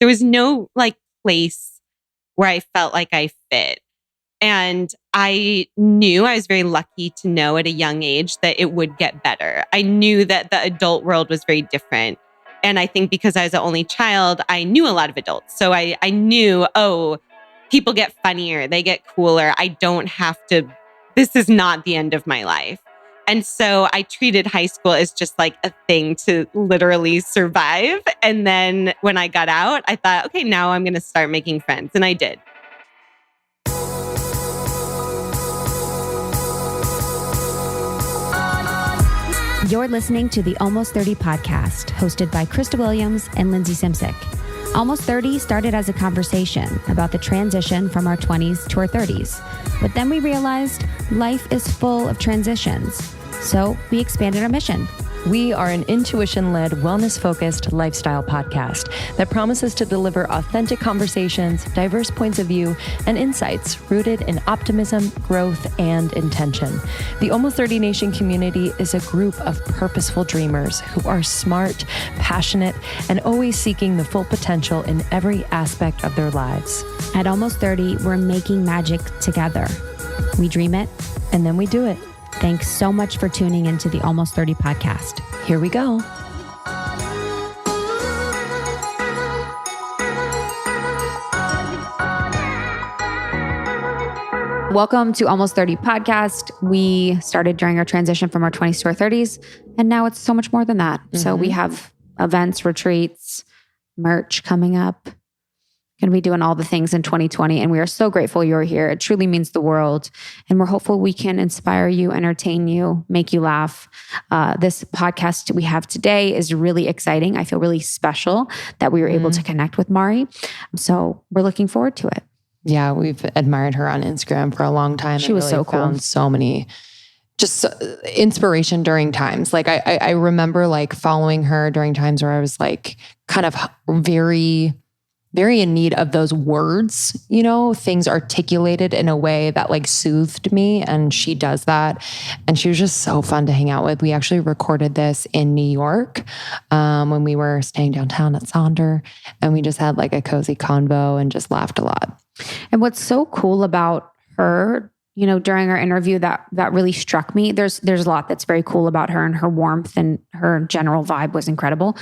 There was no like place where I felt like I fit. And I knew, I was very lucky to know at a young age that it would get better. I knew that the adult world was very different. And I think because I was the only child, I knew a lot of adults. So I knew, oh, people get funnier, they get cooler. I don't have to, this is not the end of my life. And so I treated high school as just like a thing to literally survive. And then when I got out, I thought, okay, now I'm going to start making friends. And I did. You're listening to the Almost 30 podcast, hosted by Krista Williams and Lindsay Simsick. Almost 30 started as a conversation about the transition from our 20s to our 30s. But then we realized life is full of transitions. So we expanded our mission. We are an intuition-led, wellness-focused lifestyle podcast that promises to deliver authentic conversations, diverse points of view, and insights rooted in optimism, growth, and intention. The Almost 30 Nation community is a group of purposeful dreamers who are smart, passionate, and always seeking the full potential in every aspect of their lives. At Almost 30, we're making magic together. We dream it, and then we do it. Thanks so much for tuning into the Almost 30 podcast. Here we go. Welcome to Almost 30 podcast. We started during our transition from our 20s to our 30s, and now it's so much more than that. Mm-hmm. So we have events, retreats, merch coming up. Going to be doing all the things in 2020. And we are so grateful you're here. It truly means the world. And we're hopeful we can inspire you, entertain you, make you laugh. This podcast we have today is really exciting. I feel really special that we were able to connect with Mari. So we're looking forward to it. Yeah, we've admired her on Instagram for a long time. She was so cool. Found so many just inspiration during times. Like I remember like following her during times where I was like kind of very in need of those words, you know, things articulated in a way that like soothed me. And she does that. And she was just so fun to hang out with. We actually recorded this in New York when we were staying downtown at Sonder. And we just had like a cozy convo and just laughed a lot. And what's so cool about her, you know, during our interview that really struck me, there's a lot that's very cool about her, and her warmth and her general vibe was incredible.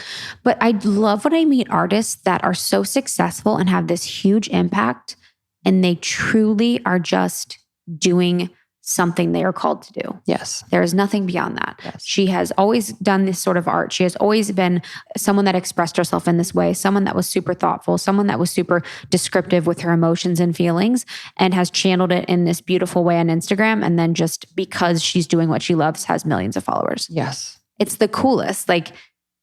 But I love when I meet artists that are so successful and have this huge impact, and they truly are just doing something they are called to do. Yes. There is nothing beyond that. Yes. She has always done this sort of art. She has always been someone that expressed herself in this way, someone that was super thoughtful, someone that was super descriptive with her emotions and feelings, and has channeled it in this beautiful way on Instagram. And then just because she's doing what she loves, has millions of followers. Yes. It's the coolest. Like,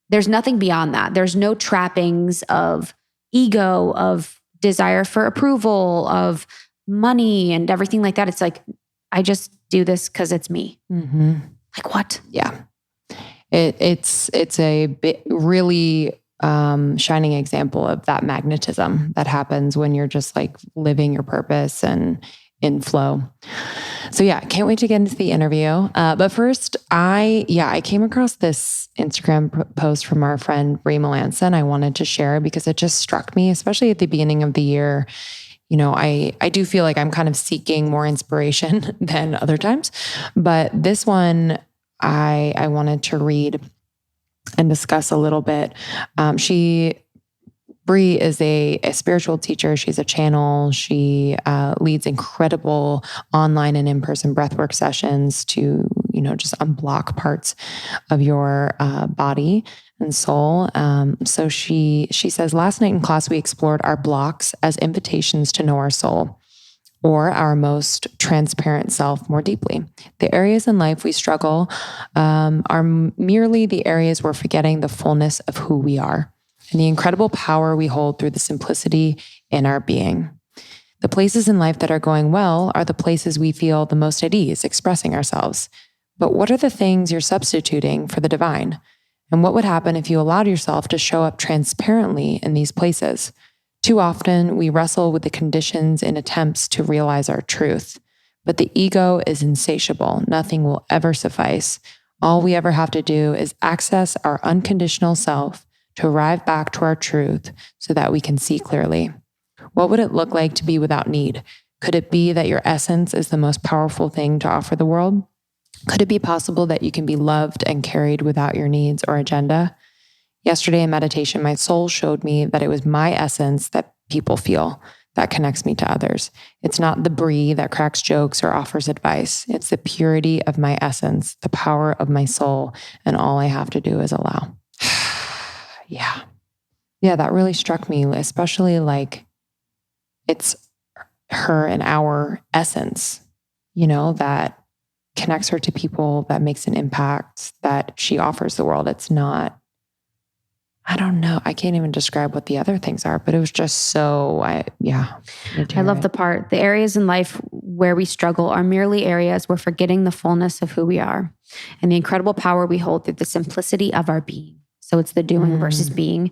there's nothing beyond that. There's no trappings of ego, of desire for approval, of money and everything like that. It's like, I just do this because it's me. Mm-hmm. Like what? Yeah. It's a really shining example of that magnetism that happens when you're just like living your purpose and in flow. So yeah, can't wait to get into the interview. But first, I came across this Instagram post from our friend Brie Melanson. I wanted to share because it just struck me, especially at the beginning of the year. You know, I do feel like I'm kind of seeking more inspiration than other times, but this one I wanted to read and discuss a little bit. Brie is a spiritual teacher. She's a channel. She leads incredible online and in-person breathwork sessions to, you know, just unblock parts of your body and soul. So she says, last night in class, we explored our blocks as invitations to know our soul or our most transparent self more deeply. The areas in life we struggle are merely the areas we're forgetting the fullness of who we are and the incredible power we hold through the simplicity in our being. The places in life that are going well are the places we feel the most at ease expressing ourselves. But what are the things you're substituting for the divine? And what would happen if you allowed yourself to show up transparently in these places? Too often, we wrestle with the conditions in attempts to realize our truth. But the ego is insatiable. Nothing will ever suffice. All we ever have to do is access our unconditional self to arrive back to our truth so that we can see clearly. What would it look like to be without need? Could it be that your essence is the most powerful thing to offer the world? Could it be possible that you can be loved and carried without your needs or agenda? Yesterday in meditation, my soul showed me that it was my essence that people feel that connects me to others. It's not the Brie that cracks jokes or offers advice. It's the purity of my essence, the power of my soul, and all I have to do is allow. Yeah, that really struck me, especially like it's her and our essence, that connects her to people, that makes an impact, that she offers the world. It's not, I don't know. I can't even describe what the other things are, but it was just so, I love the part. The areas in life where we struggle are merely areas we're forgetting the fullness of who we are and the incredible power we hold through the simplicity of our being. So it's the doing versus being.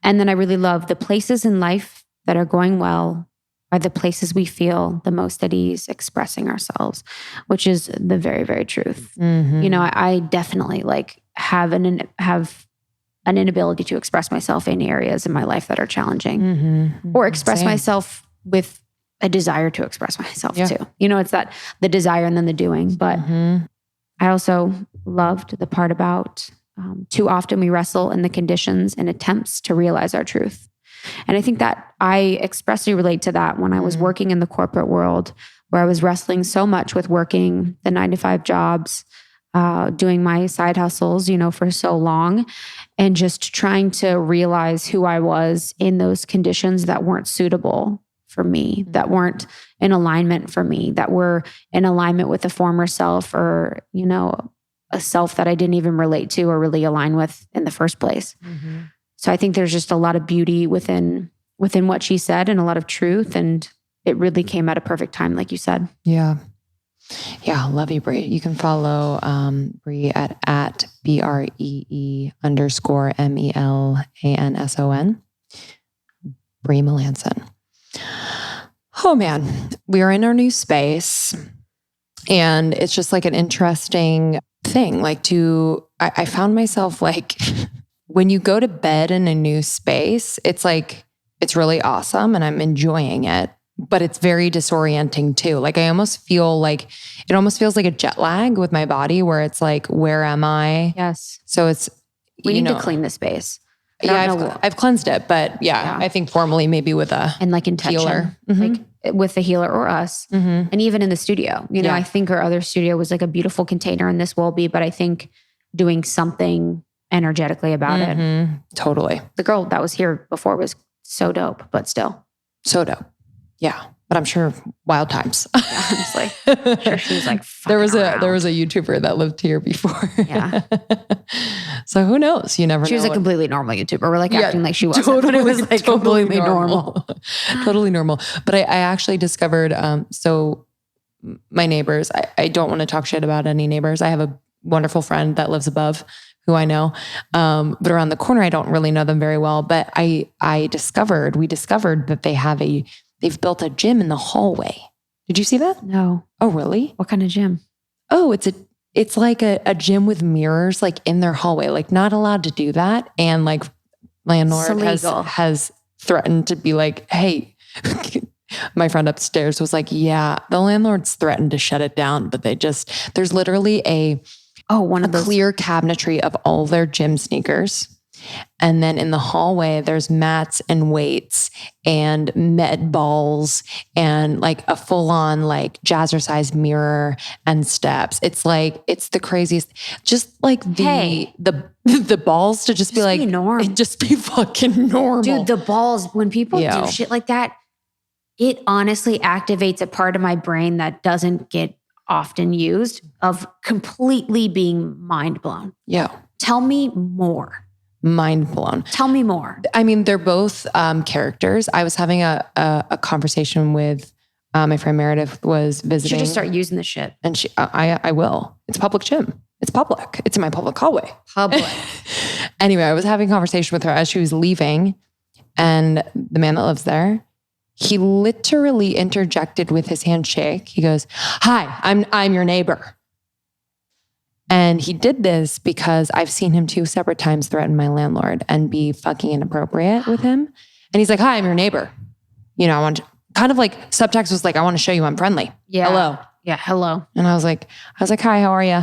And then I really love the places in life that are going well are the places we feel the most at ease expressing ourselves, which is the very, very truth. I definitely have an inability to express myself in areas in my life that are challenging or express myself with a desire to express myself too. It's that the desire and then the doing. But I also loved the part about too often we wrestle in the conditions and attempts to realize our truth. And I think that I expressly relate to that when I was working in the corporate world, where I was wrestling so much with working the 9-to-5 jobs, doing my side hustles, for so long, and just trying to realize who I was in those conditions that weren't suitable for me, that weren't in alignment for me, that were in alignment with a former self or, a self that I didn't even relate to or really align with in the first place. So I think there's just a lot of beauty within what she said and a lot of truth. And it really came at a perfect time, like you said. Yeah. Love you, Brie. You can follow Brie at BREE_MELANSON. Brie Melanson. Oh man, we are in our new space. And it's just like an interesting thing. I found myself when you go to bed in a new space, it's really awesome and I'm enjoying it, but it's very disorienting too. I almost feel it almost feels like a jet lag with my body where it's where am I? Yes. So we need to clean the space. I've cleansed it, but I think formally maybe with intention, healer. With the healer or us. And even in the studio, I think our other studio was a beautiful container and this will be, but I think doing something energetically about it. Totally. The girl that was here before was so dope, but still. So dope. Yeah. But I'm sure wild times. Honestly. Sure she was there was a YouTuber that lived here before. Yeah. So who knows? You never know. She was a completely normal YouTuber. We're acting like she wasn't. Totally, but it was completely normal. Totally normal. But I actually discovered, so my neighbors, I don't want to talk shit about any neighbors. I have a wonderful friend that lives above who I know. But around the corner, I don't really know them very well. But we discovered that they've built a gym in the hallway. Did you see that? No. Oh, really? What kind of gym? Oh, it's like a gym with mirrors in their hallway, not allowed to do that. And landlord has threatened to be hey, my friend upstairs was the landlord's threatened to shut it down, but there's literally one of those clear cabinetry of all their gym sneakers. And then in the hallway, there's mats and weights and med balls and a full-on jazzercise mirror and steps. It's the craziest. Just the balls to just be normal. Just be fucking normal. Dude, the balls, when people do shit like that, it honestly activates a part of my brain that doesn't get often used of completely being mind blown. Yeah. Tell me more. Mind blown. Tell me more. I mean, they're both characters. I was having a conversation with my friend Meredith was visiting. You should just start using this shit. And I will. It's a public gym. It's public. It's in my public hallway. Public. Anyway, I was having a conversation with her as she was leaving, and the man that lives there, he literally interjected with his handshake. He goes, "Hi, I'm your neighbor." And he did this because I've seen him 2 separate times threaten my landlord and be fucking inappropriate with him. And he's like, hi, I'm your neighbor. You know, I want to, kind of like subtext was like, I want to show you I'm friendly. Yeah. Hello. Yeah. Hello. And I was like, hi, how are you?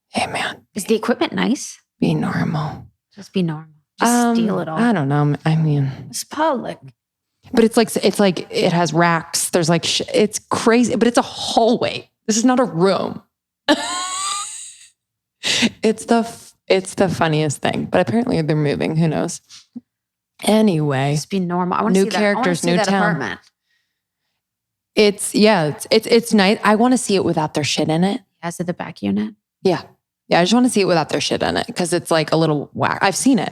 Hey man. Is the equipment nice? Be normal. Just be normal. Just steal it all. I don't know. I mean, it's public. But it's like it has racks. There's like, it's crazy, but it's a hallway. This is not a room. It's the funniest thing, but apparently they're moving. Who knows? Anyway, just be normal. I want to new see characters, that. I new want to see that town. apartment. It's nice. I want to see it without their shit in it. As of the back unit. Yeah. I just want to see it without their shit in it because it's like a little whack. I've seen it.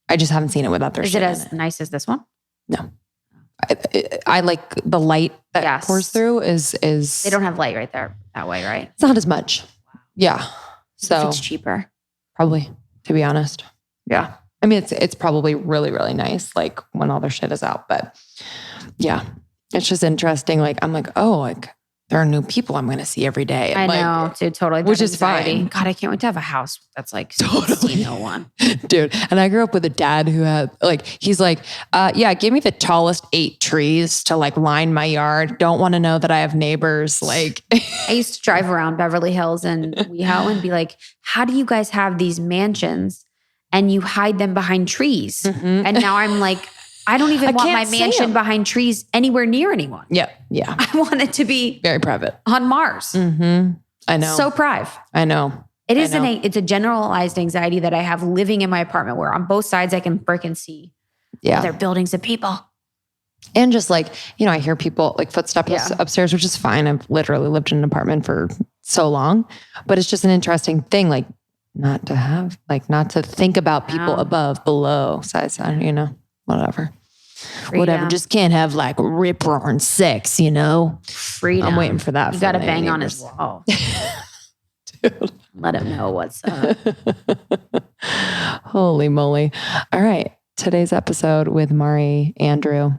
I just haven't seen it without their shit in it. Is it as nice as this one? No. I like the light that pours through is they don't have light right there that way, right? It's not as much. Yeah. So it's cheaper. Probably, to be honest. Yeah. I mean, it's probably really, really nice, like when all their shit is out. But yeah, it's just interesting. Like, I'm like, oh, like there are new people I'm going to see every day. And I know, dude, totally. Which is fine. God, I can't wait to have a house that's like totally one. Dude. And I grew up with a dad who had he's like, yeah, give me the tallest 8 trees to like line my yard. Don't want to know that I have neighbors. Like I used to drive around Beverly Hills and WeHo and be like, how do you guys have these mansions and you hide them behind trees? Mm-hmm. And now I'm like, I don't even want my mansion behind trees anywhere near anyone. Yeah. Yeah. I want it to be very private on Mars. Mm-hmm. I know. So private. I know. It's a generalized anxiety that I have living in my apartment where on both sides I can freaking see other buildings and people. And just like, you know, I hear people like footsteps upstairs, which is fine. I've literally lived in an apartment for so long, but it's just an interesting thing. Like not to think about people above, below, size, you know, whatever. Freedom. Whatever. Just can't have like rip roaring sex, you know? Freedom. I'm waiting for that. You got to bang on his wall. Dude. Let him know what's up. Holy moly. All right. Today's episode with Mari Andrew.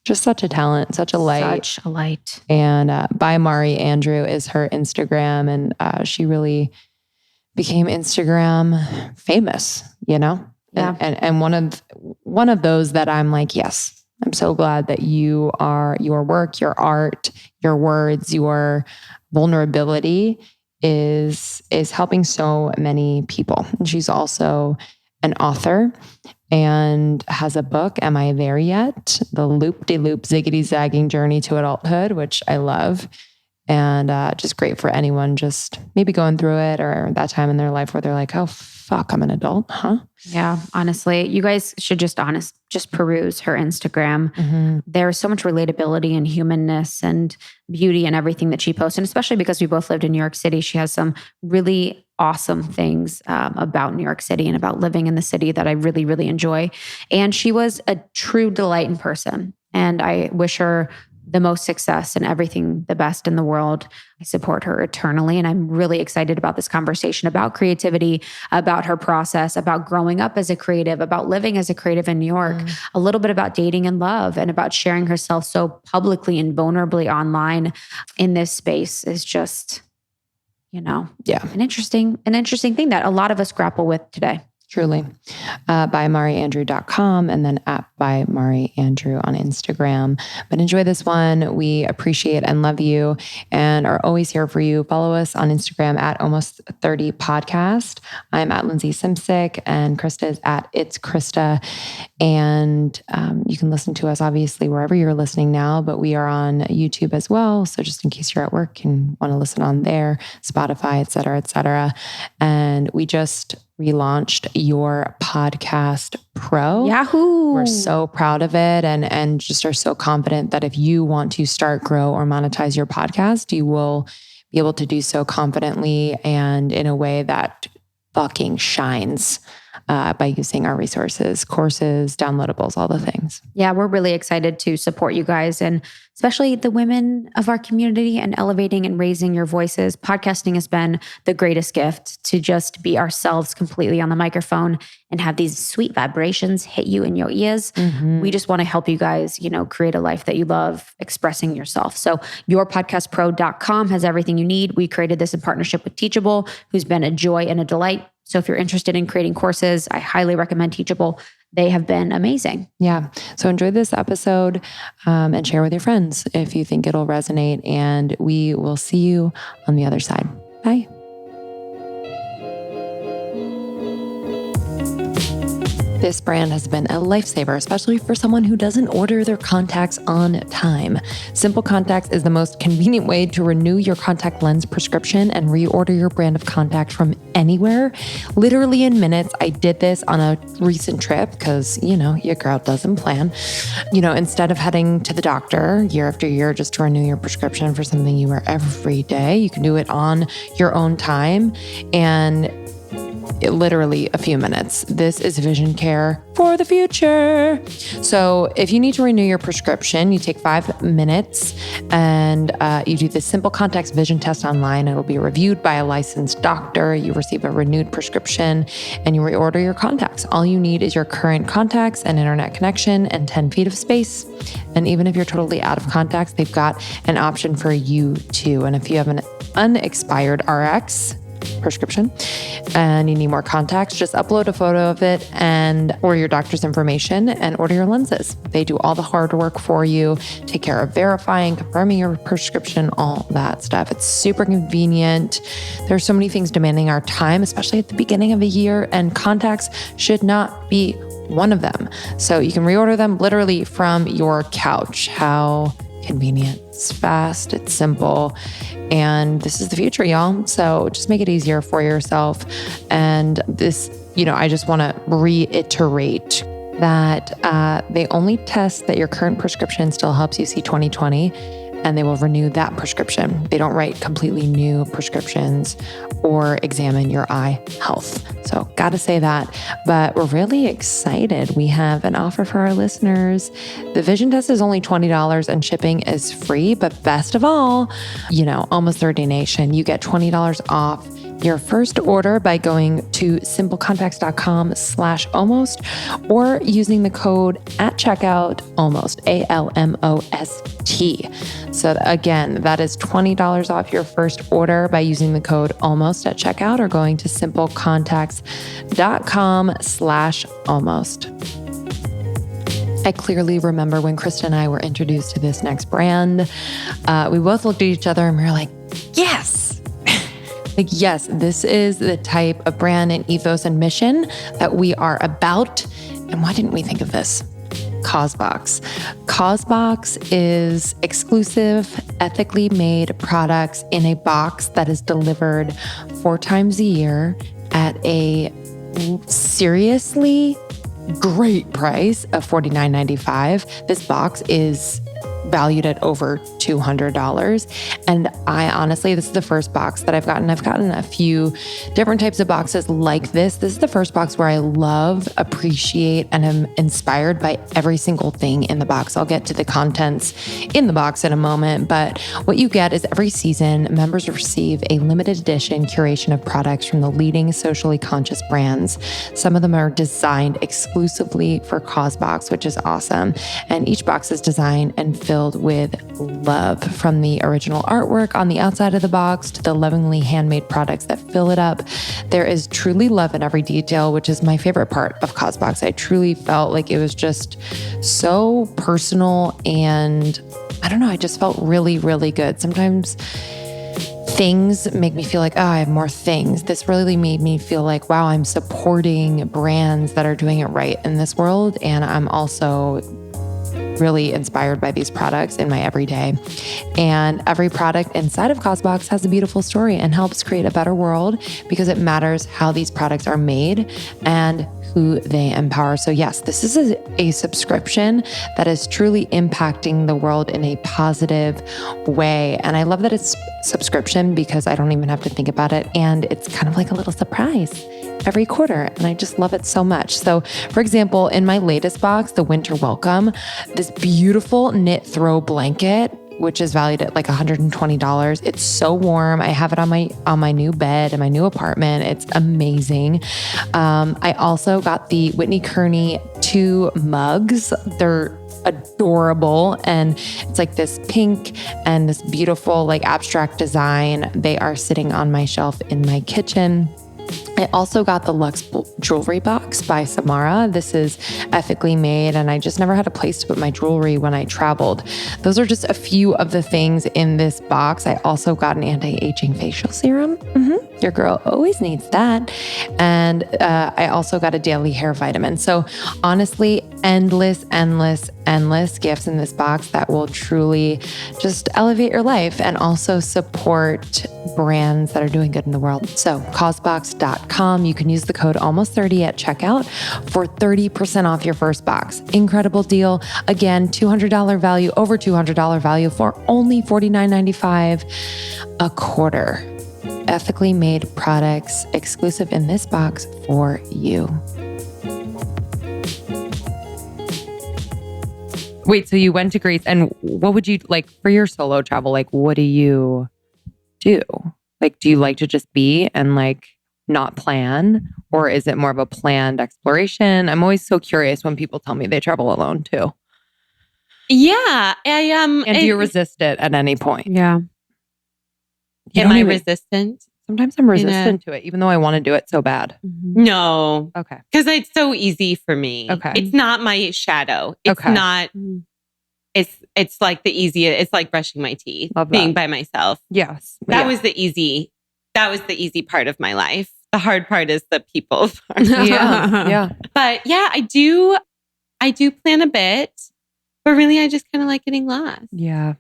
Just such a talent, such a light. Such a light. And by Mari Andrew is her Instagram. And she really became Instagram famous, you know? Yeah. And one of those that I'm like, yes, I'm so glad that you are, your work, your art, your words, your vulnerability is helping so many people. And she's also an author and has a book, Am I There Yet? The Loop-de-Loop Ziggity Zagging Journey to Adulthood, which I love. And just great for anyone just maybe going through it or that time in their life where they're like, oh, fuck, I'm an adult, huh? Yeah, honestly, you guys should just peruse her Instagram. Mm-hmm. There's so much relatability and humanness and beauty and everything that she posts. And especially because we both lived in New York City, she has some really awesome things about New York City and about living in the city that I really, really enjoy. And she was a true delight in person. And I wish her the most success and everything the best in the world. I support her eternally. And I'm really excited about this conversation about creativity, about her process, about growing up as a creative, about living as a creative in New York, a little bit about dating and love, and about sharing herself so publicly and vulnerably online in this space is just, you know, an interesting thing that a lot of us grapple with today. Truly. ByMariAndrew.com and then at ByMariAndrew on Instagram. But enjoy this one. We appreciate and love you and are always here for you. Follow us on Instagram at Almost 30 Podcast. I'm at Lindsay Simsick and Krista is at It's Krista. And you can listen to us obviously wherever you're listening now, but we are on YouTube as well. So just in case you're at work and want to listen on there, Spotify, et cetera, et cetera. And we just relaunched Your Podcast Pro. Yahoo! We're so proud of it and just are so confident that if you want to start, grow, or monetize your podcast, you will be able to do so confidently and in a way that fucking shines. by using our resources, courses, downloadables, all the things. Yeah, we're really excited to support you guys, and especially the women of our community, and elevating and raising your voices. Podcasting has been the greatest gift, to just be ourselves completely on the microphone and have these sweet vibrations hit you in your ears. We just want to help you guys, create a life that you love, expressing yourself. So yourpodcastpro.com has everything you need. We created this in partnership with Teachable, who's been a joy and a delight. So if you're interested in creating courses, I highly recommend Teachable. They have been amazing. Yeah. So enjoy this episode and share with your friends if you think it'll resonate. And we will see you on the other side. Bye. This brand has been a lifesaver, especially for someone who doesn't order their contacts on time. Simple Contacts is the most convenient way to renew your contact lens prescription and reorder your brand of contact from anywhere. Literally in minutes. I did this on a recent trip because, your girl doesn't plan. Instead of heading to the doctor year after year just to renew your prescription for something you wear every day, you can do it on your own time and literally a few minutes. This is vision care for the future. So if you need to renew your prescription, you take 5 minutes and you do the Simple Contacts vision test online. It'll be reviewed by a licensed doctor. You receive a renewed prescription and you reorder your contacts. All you need is your current contacts, an internet connection, and 10 feet of space. And even if you're totally out of contacts, they've got an option for you too. And if you have an unexpired RX prescription and you need more contacts, just upload a photo of it or your doctor's information and order your lenses. They do all the hard work for you, take care of verifying, confirming your prescription, all that stuff. It's super convenient. There's so many things demanding our time, especially at the beginning of a year, and contacts should not be one of them. So you can reorder them literally from your couch. How convenient. It's fast, it's simple, and this is the future, y'all. So just make it easier for yourself. And this, I just want to reiterate that they only test that your current prescription still helps you see 20/20, and they will renew that prescription. They don't write completely new prescriptions or examine your eye health. So gotta say that, but we're really excited. We have an offer for our listeners. The vision test is only $20 and shipping is free, but best of all, Almost 30 Nation, you get $20 off your first order by going to simplecontacts.com/almost or using the code at checkout almost, ALMOST. So again, that is $20 off your first order by using the code almost at checkout or going to simplecontacts.com/almost. I clearly remember when Krista and I were introduced to this next brand, we both looked at each other and we were like, yes. Yes, this is the type of brand and ethos and mission that we are about. And why didn't we think of this? CauseBox. CauseBox is exclusive, ethically made products in a box that is delivered 4 times a year at a seriously great price of $49.95. This box is valued at over $200. And I honestly, this is the first box that I've gotten. I've gotten a few different types of boxes like this. This is the first box where I love, appreciate, and am inspired by every single thing in the box. I'll get to the contents in the box in a moment, but what you get is every season, members receive a limited edition curation of products from the leading socially conscious brands. Some of them are designed exclusively for CauseBox, which is awesome. And each box is designed and filled with love, from the original artwork on the outside of the box to the lovingly handmade products that fill it up. There is truly love in every detail, which is my favorite part of CauseBox. I truly felt like it was just so personal, and I don't know, I just felt really, really good. Sometimes things make me feel like, oh, I have more things. This really made me feel like, wow, I'm supporting brands that are doing it right in this world. And I'm also really inspired by these products in my everyday. And every product inside of CauseBox has a beautiful story and helps create a better world, because it matters how these products are made and who they empower. So yes, this is a subscription that is truly impacting the world in a positive way. And I love that it's subscription because I don't even have to think about it. And it's kind of like a little surprise every quarter. And I just love it so much. So for example, in my latest box, the Winter Welcome, this beautiful knit throw blanket, which is valued at like $120. It's so warm. I have it on my new bed in my new apartment. It's amazing. I also got the Whitney Kearney 2 mugs. They're adorable. And it's like this pink and this beautiful like abstract design. They are sitting on my shelf in my kitchen. I also got the Luxe jewelry box by Samara. This is ethically made, and I just never had a place to put my jewelry when I traveled. Those are just a few of the things in this box. I also got an anti-aging facial serum. Your girl always needs that. And I also got a daily hair vitamin. So honestly, endless gifts in this box that will truly just elevate your life and also support brands that are doing good in the world. So causebox.com, you can use the code almost30 at checkout for 30% off your first box. Incredible deal. Again, $200 value, over $200 value for only $49.95 a quarter. Ethically made products exclusive in this box for you. Wait, so you went to Greece, and what would you like for your solo travel? Like, what do you do? Like, do you like to just be and like not plan? Or is it more of a planned exploration? I'm always so curious when people tell me they travel alone too. Yeah. And do you resist it at any point? Yeah. Am I resistant? Sometimes I'm resistant to it, even though I want to do it so bad. No. Okay. Because it's so easy for me. Okay. It's not my shadow. It's not, it's like the easiest, it's like brushing my teeth, being by myself. Yes. That was the easy part of my life. The hard part is the people part. Yeah. But yeah, I do plan a bit, but really I just kind of like getting lost. Yeah.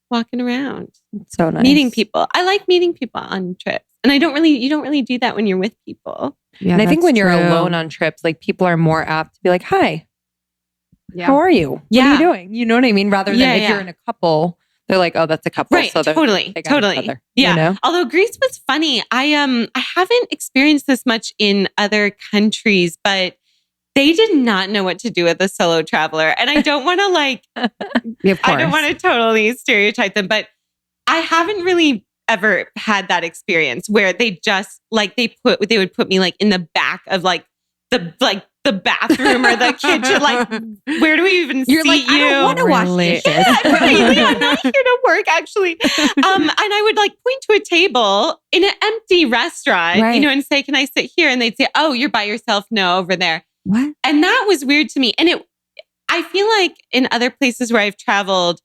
Walking around. It's so nice. Meeting people. I like meeting people on trips. And you don't really do that when you're with people. Yeah, and I think when you're true. alone on trips, like people are more apt to be like, hi, Yeah. how are you? What are you doing? You know what I mean? Rather than if you're in a couple, they're like, oh, that's a couple. Right. So Totally. they got each other, Yeah. You know? Although Greece was funny. I haven't experienced this much in other countries, but they did not know what to do with a solo traveler. And I don't want to I don't want to totally stereotype them, but I haven't really ever had that experience where they just they would put me like in the back of the bathroom or the kitchen. Like, where do we even You're seat like, you? I don't want to wash dishes. I'm not here to work, actually. And I would point to a table in an empty restaurant, and say, can I sit here? And they'd say, oh, you're by yourself. No, over there. What? And that was weird to me. And I feel like in other places where I've traveled,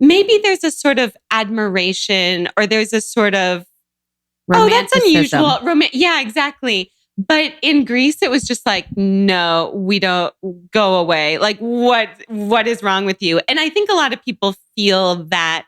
maybe there's a sort of admiration or there's a sort of, oh, that's unusual. Yeah, exactly. But in Greece, it was just like, no, we don't, go away. Like, what is wrong with you? And I think a lot of people feel that,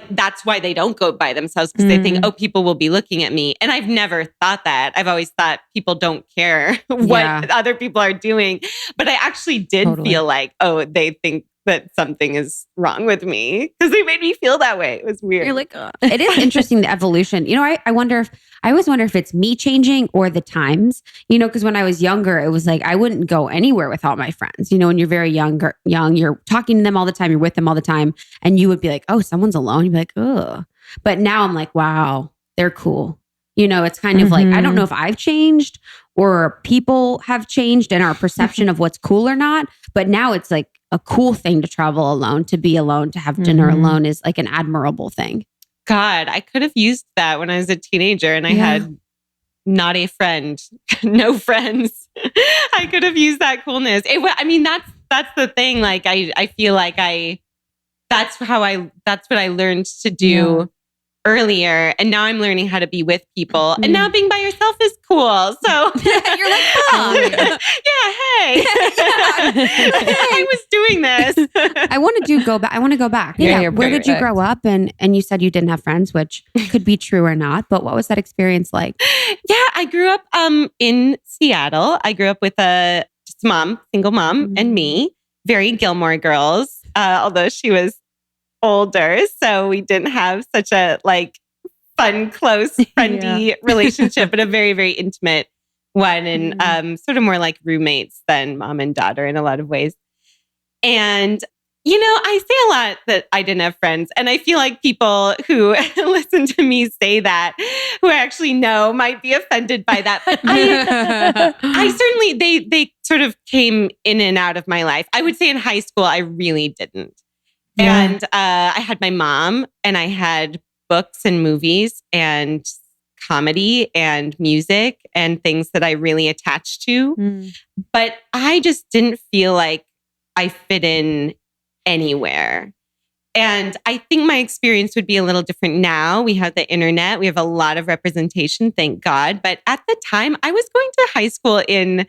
that's why they don't go by themselves, because they think, oh, people will be looking at me. And I've never thought that. I've always thought people don't care what other people are doing. But I actually did feel like, oh, they think that something is wrong with me, because they made me feel that way. It was weird. You're like, it is interesting, the evolution. I always wonder if it's me changing or the times, because when I was younger, it was like, I wouldn't go anywhere without my friends. When you're very young, you're talking to them all the time, you're with them all the time. And you would be like, oh, someone's alone. You'd be like, oh, but now I'm like, wow, they're cool. It's kind of like, I don't know if I've changed or people have changed in our perception of what's cool or not. But now it's like a cool thing to travel alone, to be alone, to have dinner alone is like an admirable thing. God, I could have used that when I was a teenager and I had not a friend, no friends. I could have used that coolness. That's the thing. I feel like that's what I learned to do earlier. And now I'm learning how to be with people. And now being by yourself is cool. So you're like, oh, hey. I was doing this. I want to go back. I want to go back. Yeah. Where did you grow up? And you said you didn't have friends, which could be true or not. But what was that experience like? Yeah, I grew up in Seattle. I grew up with a single mom, and me. Very Gilmore Girls, although she was older, so we didn't have such a fun, close, friendly relationship, but a very, very intimate one, and sort of more like roommates than mom and daughter in a lot of ways. And, I say a lot that I didn't have friends. And I feel like people who listen to me say that, who actually know, might be offended by that. But I certainly, they sort of came in and out of my life. I would say in high school, I really didn't. Yeah. And I had my mom, and I had books and movies and comedy and music and things that I really attached to. But I just didn't feel like I fit in anywhere. And I think my experience would be a little different now. We have the internet. We have a lot of representation, thank God. But at the time, I was going to high school in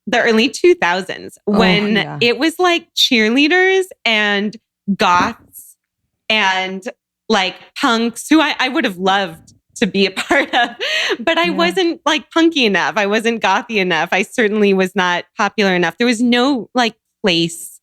the early 2000s when it was like cheerleaders and goths and like punks who I would have loved to be a part of. But I wasn't like punky enough. I wasn't gothy enough. I certainly was not popular enough. There was no like place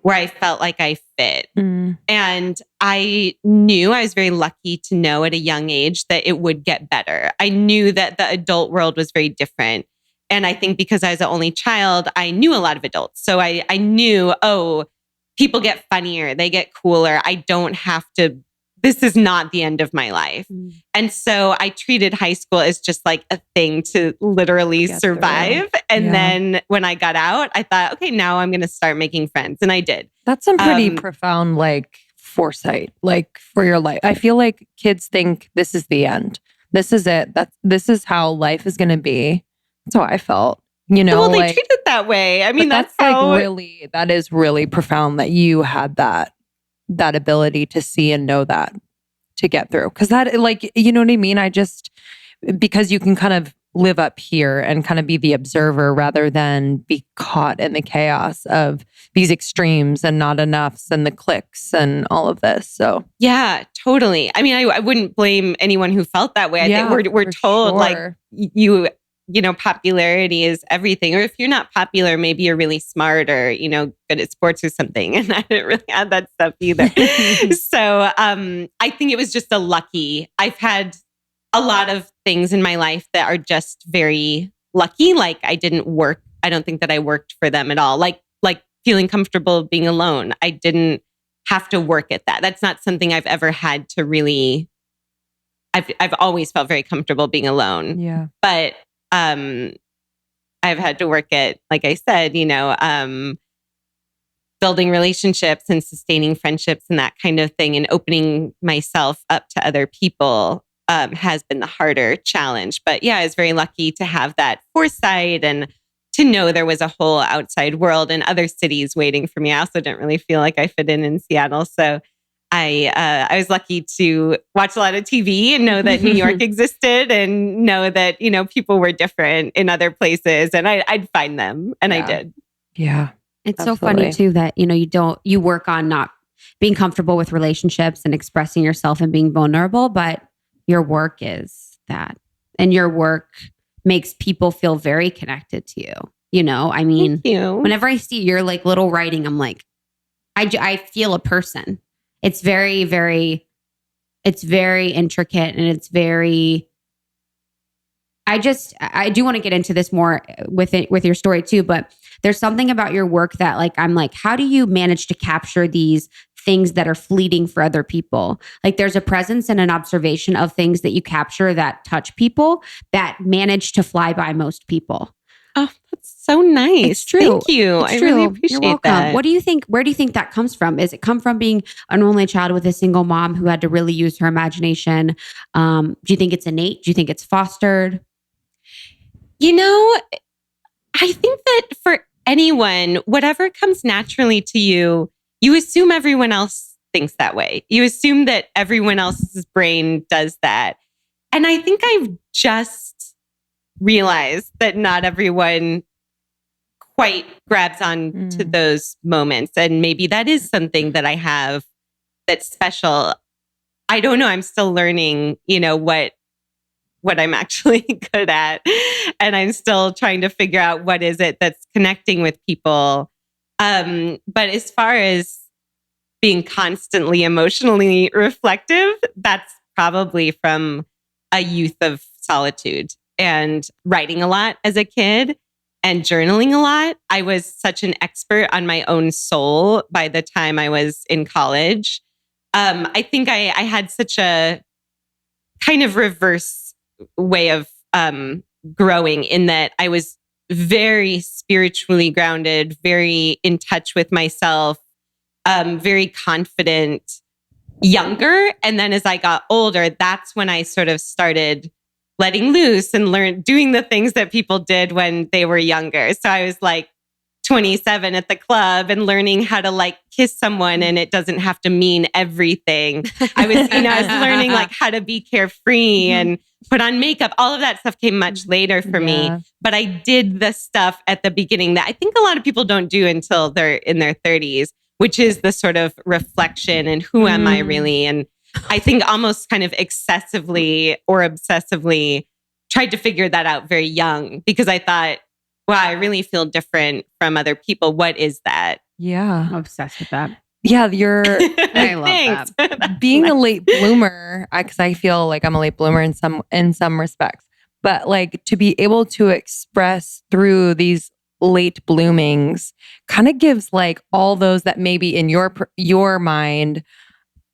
where I felt like I fit. And I knew, I was very lucky to know at a young age that it would get better. I knew that the adult world was very different. And I think because I was the only child, I knew a lot of adults. So I knew, people get funnier, they get cooler. I don't have to, this is not the end of my life. And so I treated high school as just like a thing to literally survive. And then when I got out, I thought, okay, now I'm going to start making friends. And I did. That's some pretty profound, like, foresight, like, for your life. I feel like kids think this is the end. This is it. This is how life is going to be. That's how I felt. Well, they treat it that way. I mean, that's how... like that is really profound that you had that ability to see and know that, to get through. Because that, like, you know what I mean? Because you can kind of live up here and kind of be the observer rather than be caught in the chaos of these extremes and not enoughs and the cliques and all of this. So yeah, totally. I mean, I wouldn't blame anyone who felt that way. I think we're told like popularity is everything. Or if you're not popular, maybe you're really smart or, good at sports or something. And I didn't really have that stuff either. So I think it was just I've had a lot of things in my life that are just very lucky. Like I don't think that I worked for them at all. Like feeling comfortable being alone. I didn't have to work at that. That's not something I've ever had to really, I've always felt very comfortable being alone. Yeah. But I've had to work at, like I said, building relationships and sustaining friendships and that kind of thing, and opening myself up to other people has been the harder challenge. But yeah, I was very lucky to have that foresight and to know there was a whole outside world and other cities waiting for me. I also didn't really feel like I fit in Seattle. So I was lucky to watch a lot of TV and know that New York existed and know that, people were different in other places, and I'd find them, and I did. Yeah. It's so funny too that, you work on not being comfortable with relationships and expressing yourself and being vulnerable, but your work is that. And your work makes people feel very connected to you. I mean, whenever I see your like little writing, I'm like, I feel a person. It's very, very intricate, and it's very, I do want to get into this more with your story too, but there's something about your work that like, I'm like, how do you manage to capture these things that are fleeting for other people? Like there's a presence and an observation of things that you capture that touch people that manage to fly by most people. Oh, that's so nice. It's true. Thank you. I really appreciate that. What do you think? Where do you think that comes from? Is it come from being an only child with a single mom who had to really use her imagination? Do you think it's innate? Do you think it's fostered? I think that for anyone, whatever comes naturally to you, you assume everyone else thinks that way. You assume that everyone else's brain does that. And I think I've just realized that not everyone quite grabs on to those moments. And maybe that is something that I have that's special. I don't know. I'm still learning, what I'm actually good at. And I'm still trying to figure out what is it that's connecting with people. But as far as being constantly emotionally reflective, that's probably from a youth of solitude and writing a lot as a kid and journaling a lot. I was such an expert on my own soul by the time I was in college. I think I had such a kind of reverse way of growing in that I was very spiritually grounded, very in touch with myself, very confident, younger. And then as I got older, that's when I sort of started letting loose and doing the things that people did when they were younger. So I was like 27 at the club and learning how to like kiss someone and it doesn't have to mean everything. I was learning like how to be carefree and put on makeup. All of that stuff came much later for me. But I did the stuff at the beginning that I think a lot of people don't do until they're in their 30s, which is the sort of reflection and who am I really? And I think almost kind of excessively or obsessively tried to figure that out very young because I thought, wow, I really feel different from other people. What is that? Yeah. I'm obsessed with that. Yeah, you're I love that. being a late bloomer, because I feel like I'm a late bloomer in some respects. But like to be able to express through these late bloomings kind of gives like all those that maybe in your mind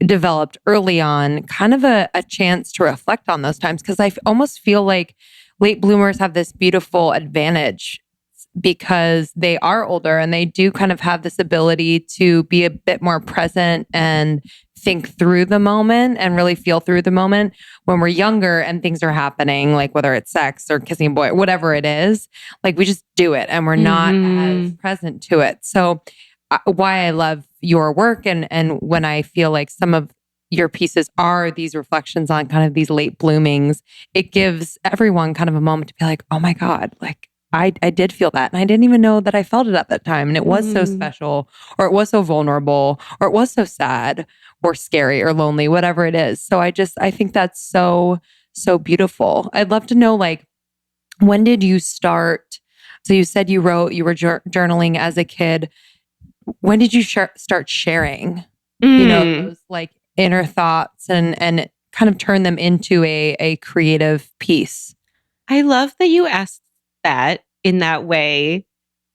developed early on kind of a chance to reflect on those times. Because I almost feel like late bloomers have this beautiful advantage because they are older and they do kind of have this ability to be a bit more present and think through the moment and really feel through the moment. When we're younger and things are happening, like whether it's sex or kissing a boy, whatever it is, like we just do it and we're not as present to it. So why I love your work and when I feel like some of your pieces are these reflections on kind of these late bloomings, it gives everyone kind of a moment to be like, oh my God, like I did feel that. And I didn't even know that I felt it at that time. And it was so special, or it was so vulnerable, or it was so sad or scary or lonely, whatever it is. So I think that's so, so beautiful. I'd love to know, like, when did you start? So you said you were journaling as a kid. When did you start sharing, those like inner thoughts and kind of turn them into a creative piece? I love that you asked that in that way.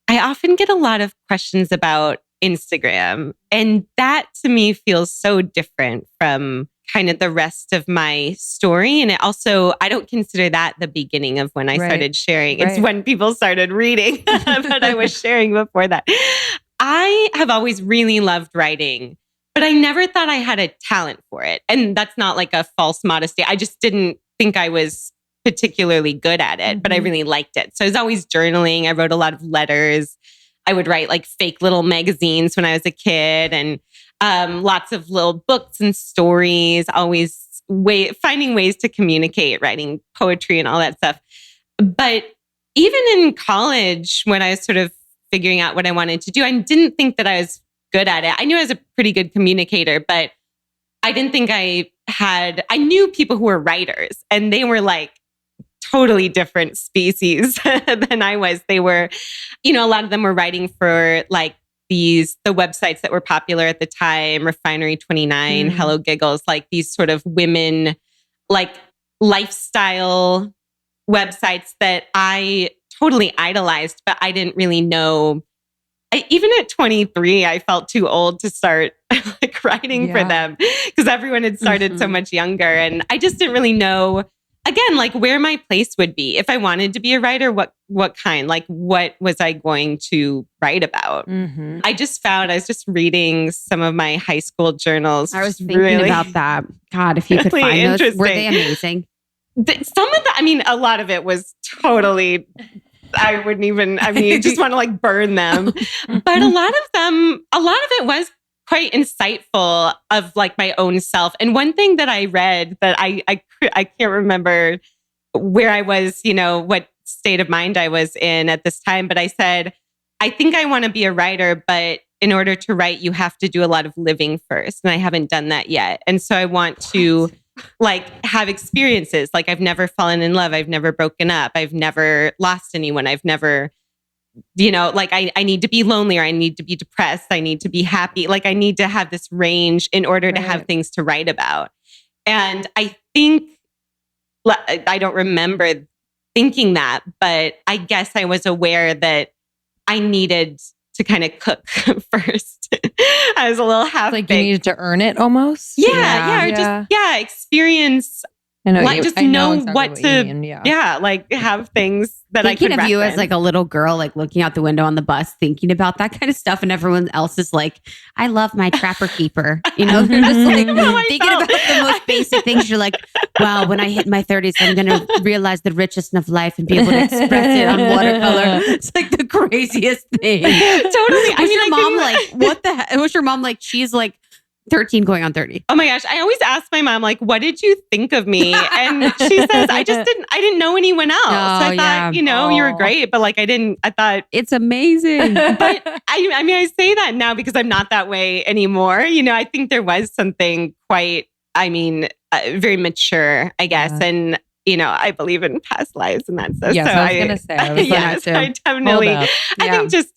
I often get a lot of questions about Instagram, and that to me feels so different from kind of the rest of my story. And it also, I don't consider that the beginning of when I started sharing. It's when people started reading, but I was sharing before that. I have always really loved writing, but I never thought I had a talent for it. And that's not like a false modesty. I just didn't think I was particularly good at it, but I really liked it. So I was always journaling. I wrote a lot of letters. I would write like fake little magazines when I was a kid and lots of little books and stories, always finding ways to communicate, writing poetry and all that stuff. But even in college, when I was sort of figuring out what I wanted to do, I didn't think that I was good at it. I knew I was a pretty good communicator, but I didn't think I knew people who were writers and they were like totally different species than I was. They were, a lot of them were writing for like the websites that were popular at the time, Refinery 29, Hello Giggles, like these sort of women, like lifestyle websites that I totally idolized, but I didn't really know. Even at 23, I felt too old to start like writing for them because everyone had started so much younger. And I just didn't really know, again, like where my place would be. If I wanted to be a writer, what kind? Like what was I going to write about? I was just reading some of my high school journals. I was thinking about that. God, if you could find those, were they amazing? A lot of it was totally... I wouldn't even, you just want to like burn them. But a lot of it was quite insightful of like my own self. And one thing that I read that I can't remember where I was, what state of mind I was in at this time, but I said, I think I want to be a writer, but in order to write, you have to do a lot of living first. And I haven't done that yet. And so I want to like have experiences. Like I've never fallen in love. I've never broken up. I've never lost anyone. I've never, like I need to be lonely or I need to be depressed. I need to be happy. Like I need to have this range in order to have things to write about. And I think I don't remember thinking that, but I guess I was aware that I needed to kind of cook first. I was a little half-baked. You needed to earn it almost? Experience. I know just know exactly what to, mean, have things that I could Thinking of you as like a little girl, like looking out the window on the bus, thinking about that kind of stuff, and everyone else is like, I love my Trapper Keeper. You know, they're just like thinking about the most basic things. You're like, wow, when I hit my 30s, I'm going to realize the richness of life and be able to express it on watercolor. It's like the craziest thing. Totally. Was your mom like, what the heck? Was your mom like, she's like 13 going on 30. Oh my gosh. I always ask my mom, like, what did you think of me? And she says, I didn't know anyone else. So I thought, you were great, but like, I thought it's amazing. But I say that now because I'm not that way anymore. I think there was something quite, very mature, I guess. Yeah. And, I believe in past lives and that stuff. Yeah, so I was going to say, I definitely, I think just,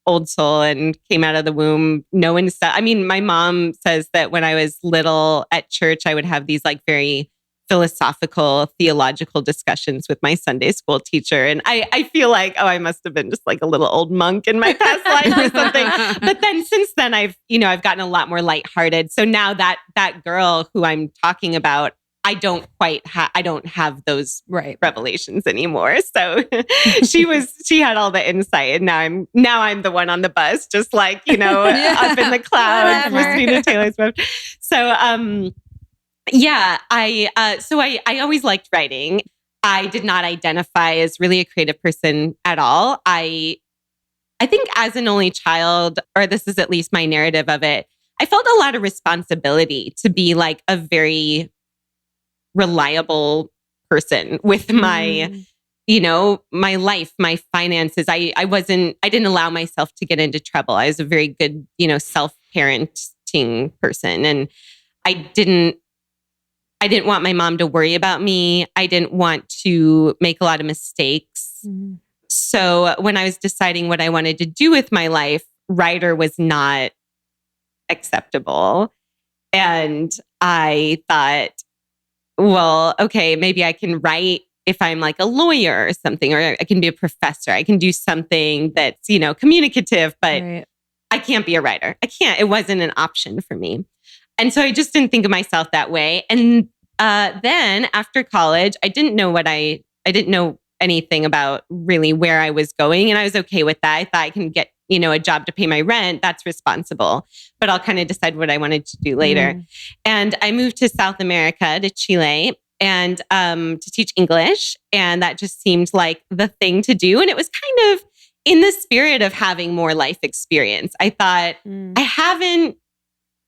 old soul and came out of the womb knowing stuff. My mom says that when I was little at church, I would have these like very philosophical, theological discussions with my Sunday school teacher. And I feel like, I must have been just like a little old monk in my past life or something. But then since then I've gotten a lot more lighthearted. So now that girl who I'm talking about, I don't have those revelations anymore. So she had all the insight, and now I'm the one on the bus, just like, up in the clouds listening to Taylor Swift. So, I always liked writing. I did not identify as really a creative person at all. I think as an only child, or this is at least my narrative of it, I felt a lot of responsibility to be like a very reliable person with my, my life, my finances. I didn't allow myself to get into trouble. I was a very good, self-parenting person. And I didn't want my mom to worry about me. I didn't want to make a lot of mistakes. Mm-hmm. So when I was deciding what I wanted to do with my life, writer was not acceptable. And I thought, well, okay, maybe I can write if I'm like a lawyer or something, or I can be a professor. I can do something that's, communicative, but I can't be a writer. I can't. It wasn't an option for me. And so I just didn't think of myself that way. And then after college, I didn't know anything about really where I was going. And I was okay with that. I thought I can get, a job to pay my rent. That's responsible. But I'll kind of decide what I wanted to do later. Mm. And I moved to South America, to Chile, and to teach English. And that just seemed like the thing to do. And it was kind of in the spirit of having more life experience. I thought, I haven't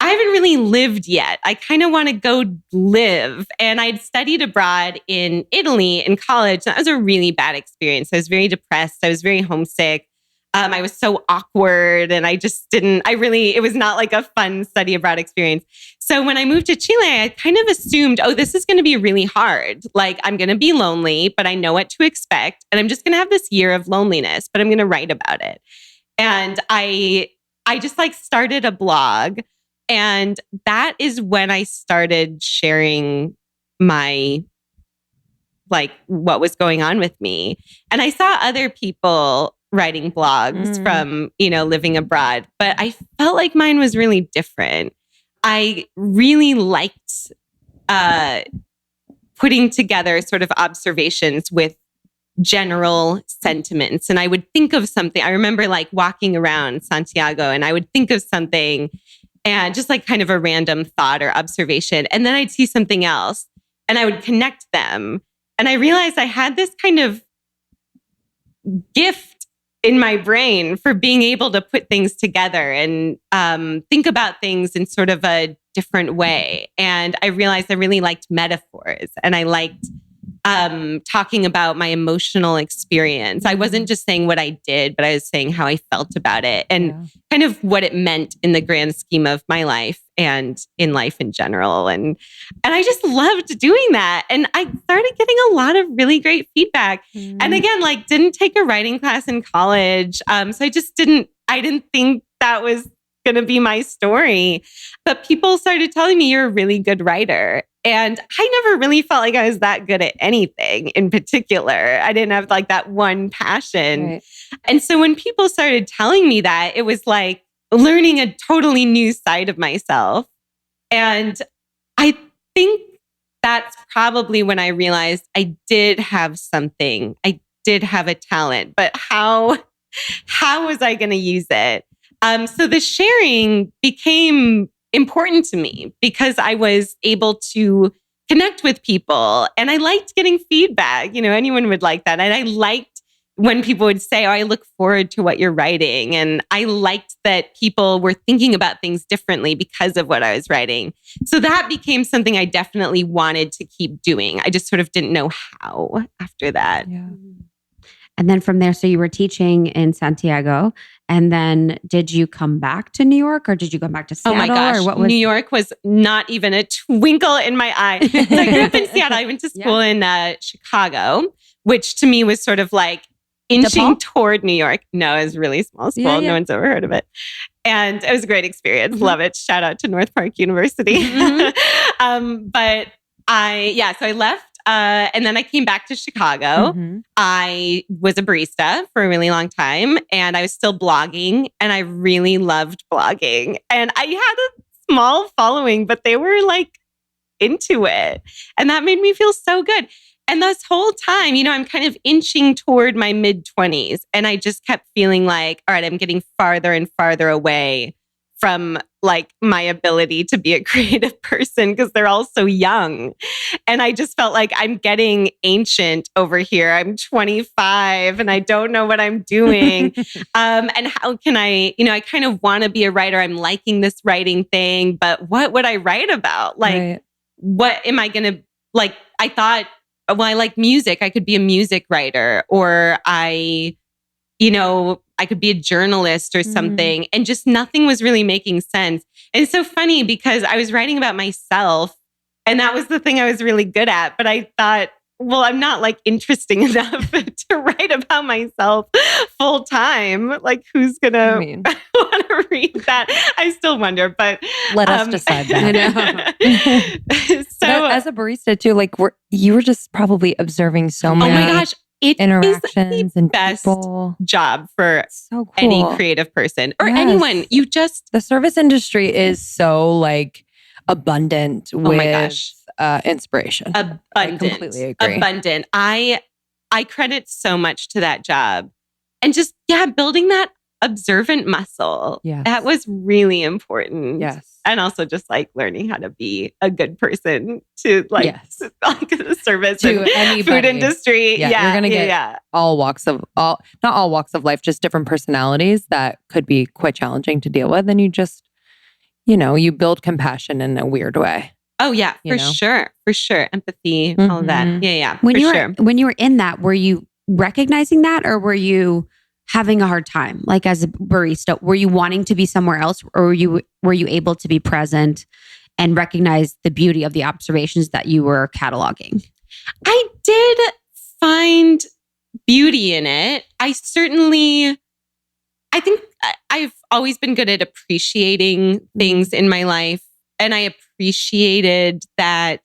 really lived yet. I kind of want to go live. And I'd studied abroad in Italy in college. That was a really bad experience. I was very depressed. I was very homesick. I was so awkward, and it was not like a fun study abroad experience. So when I moved to Chile, I kind of assumed, this is going to be really hard. Like, I'm going to be lonely, but I know what to expect. And I'm just going to have this year of loneliness, but I'm going to write about it. And I just like started a blog. And that is when I started sharing my, like, what was going on with me. And I saw other people writing blogs from, living abroad, but I felt like mine was really different. I really liked putting together sort of observations with general sentiments. And I would think of something. I remember like walking around Santiago, and I would think of something and just like kind of a random thought or observation. And then I'd see something else and I would connect them. And I realized I had this kind of gift in my brain for being able to put things together and think about things in sort of a different way. And I realized I really liked metaphors, and I liked talking about my emotional experience. I wasn't just saying what I did, but I was saying how I felt about it and kind of what it meant in the grand scheme of my life and in life in general. And I just loved doing that. And I started getting a lot of really great feedback. And again, like, didn't take a writing class in college. So I didn't think that was going to be my story. But people started telling me, you're a really good writer. And I never really felt like I was that good at anything in particular. I didn't have like that one passion. Right. And so when people started telling me that, it was like learning a totally new side of myself. And I think that's probably when I realized I did have something. I did have a talent, but how was I going to use it? So the sharing became important to me because I was able to connect with people and I liked getting feedback. Anyone would like that. And I liked when people would say, oh, I look forward to what you're writing. And I liked that people were thinking about things differently because of what I was writing. So that became something I definitely wanted to keep doing. I just sort of didn't know how after that. Yeah. And then from there, so you were teaching in Santiago, and then did you come back to New York, or did you go back to Seattle? Oh my gosh, or what was New York was not even a twinkle in my eye. So I grew up in Seattle. I went to school in Chicago, which to me was sort of like inching toward New York. No, it was a really small school. Yeah. No one's ever heard of it. And it was a great experience. Love it. Shout out to North Park University. But so I left. And then I came back to Chicago. I was a barista for a really long time and I was still blogging and I really loved blogging. And I had a small following, but they were like into it. And that made me feel so good. And this whole time, I'm kind of inching toward my mid-20s and I just kept feeling like, all right, I'm getting farther and farther away from like my ability to be a creative person because they're all so young. And I just felt like I'm getting ancient over here. I'm 25 and I don't know what I'm doing. And how can I kind of want to be a writer. I'm liking this writing thing, but what would I write about? Like, what am I going to like? I thought, well, I like music. I could be a music writer, or I could be a journalist or something. And just nothing was really making sense. And it's so funny because I was writing about myself and that was the thing I was really good at. But I thought, well, I'm not like interesting enough to write about myself full time. Like who's going to want to read that? I still wonder, but let us decide that. I know. So as a barista too, like you were just probably observing so many. Oh my gosh. It interactions is the and best people. Job for so cool. Any creative person or anyone. The service industry is so like abundant with inspiration. Abundant. I completely agree. Abundant. I credit so much to that job and just building that observant muscle. Yes. That was really important. Yes. And also just like learning how to be a good person to like, like the service to and anybody. Food industry. You're going to get not all walks of life, just different personalities that could be quite challenging to deal with. And you just, you build compassion in a weird way. Oh yeah, for sure. Empathy, all of that. Yeah. When you were in that, were you recognizing that, or were you having a hard time? Like as a barista, were you wanting to be somewhere else, or were you able to be present and recognize the beauty of the observations that you were cataloging? I did find beauty in it. I think I've always been good at appreciating things in my life, and I appreciated that,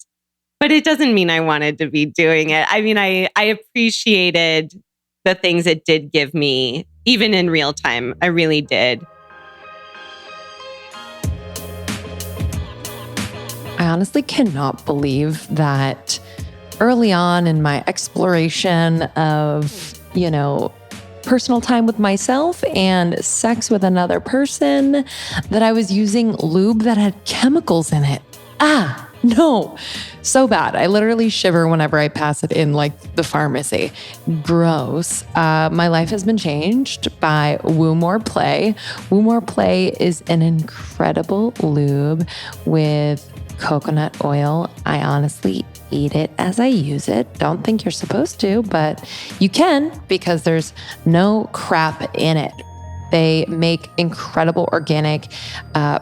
but it doesn't mean I wanted to be doing it. I mean, I appreciated the things it did give me, even in real time. I really did. I honestly cannot believe that early on in my exploration of, personal time with myself and sex with another person, that I was using lube that had chemicals in it. No, so bad. I literally shiver whenever I pass it in like the pharmacy. Gross. My life has been changed by Woo More Play. Woo More Play is an incredible lube with coconut oil. I honestly eat it as I use it. Don't think you're supposed to, but you can because there's no crap in it. They make incredible organic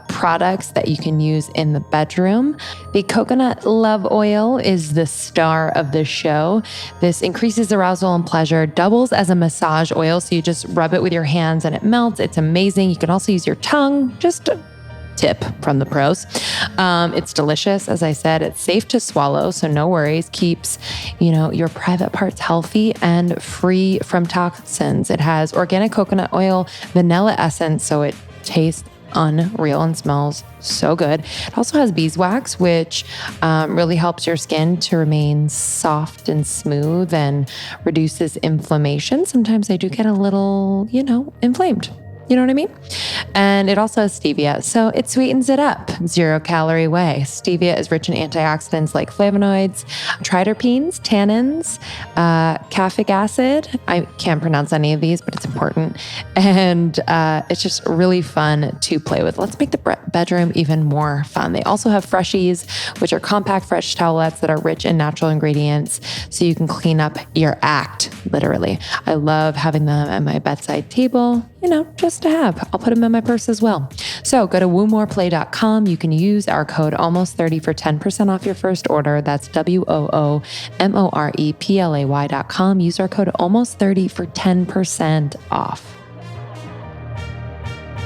products that you can use in the bedroom. The coconut love oil is the star of the show. This increases arousal and pleasure, doubles as a massage oil. So you just rub it with your hands and it melts. It's amazing. You can also use your tongue. Just tip from the pros. It's delicious. As I said, it's safe to swallow. So no worries. Keeps, your private parts healthy and free from toxins. It has organic coconut oil, vanilla essence. So it tastes unreal and smells so good. It also has beeswax, which really helps your skin to remain soft and smooth and reduces inflammation. Sometimes I do get a little, inflamed. You know what I mean? And it also has stevia, so it sweetens it up. 0-calorie way. Stevia is rich in antioxidants like flavonoids, triterpenes, tannins, caffeic acid. I can't pronounce any of these, but it's important. And it's just really fun to play with. Let's make the bedroom even more fun. They also have freshies, which are compact fresh towelettes that are rich in natural ingredients, so you can clean up your act, literally. I love having them at my bedside table, just to have. I'll put them in my purse as well. So go to woomoreplay.com. You can use our code almost30 for 10% off your first order. That's WOOMOREPLAY.com. Use our code almost30 for 10% off.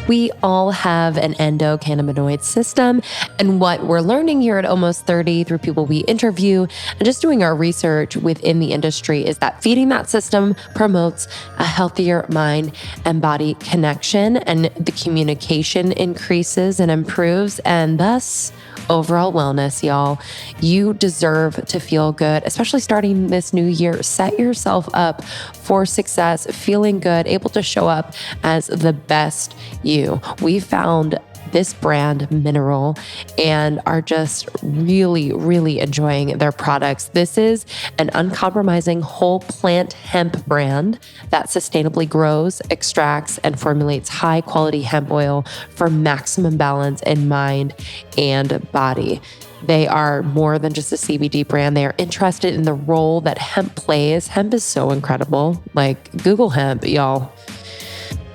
We all have an endocannabinoid system. And what we're learning here at Almost 30 through people we interview and just doing our research within the industry is that feeding that system promotes a healthier mind and body connection, and the communication increases and improves, and thus overall wellness, y'all. You deserve to feel good, especially starting this new year. Set yourself up for success, feeling good, able to show up as the best you. We found this brand Mineral and are just really, really enjoying their products. This is an uncompromising whole plant hemp brand that sustainably grows, extracts, and formulates high quality hemp oil for maximum balance in mind and body. They are more than just a CBD brand. They are interested in the role that hemp plays. Hemp is so incredible. Like, Google hemp, y'all.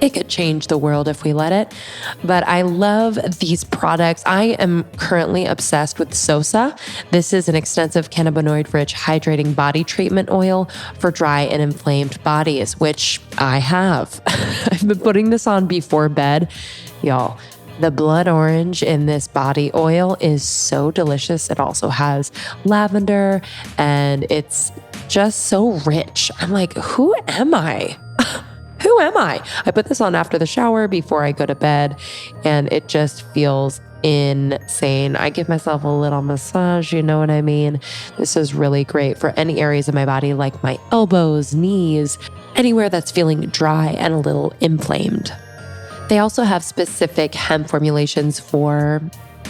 It could change the world if we let it. But I love these products. I am currently obsessed with Sosa. This is an extensive cannabinoid-rich hydrating body treatment oil for dry and inflamed bodies, which I have. I've been putting this on before bed. Y'all, the blood orange in this body oil is so delicious. It also has lavender and it's just so rich. I'm like, who am I? Who am I? I put this on after the shower before I go to bed, and it just feels insane. I give myself a little massage, you know what I mean? This is really great for any areas of my body, like my elbows, knees, anywhere that's feeling dry and a little inflamed. They also have specific hemp formulations for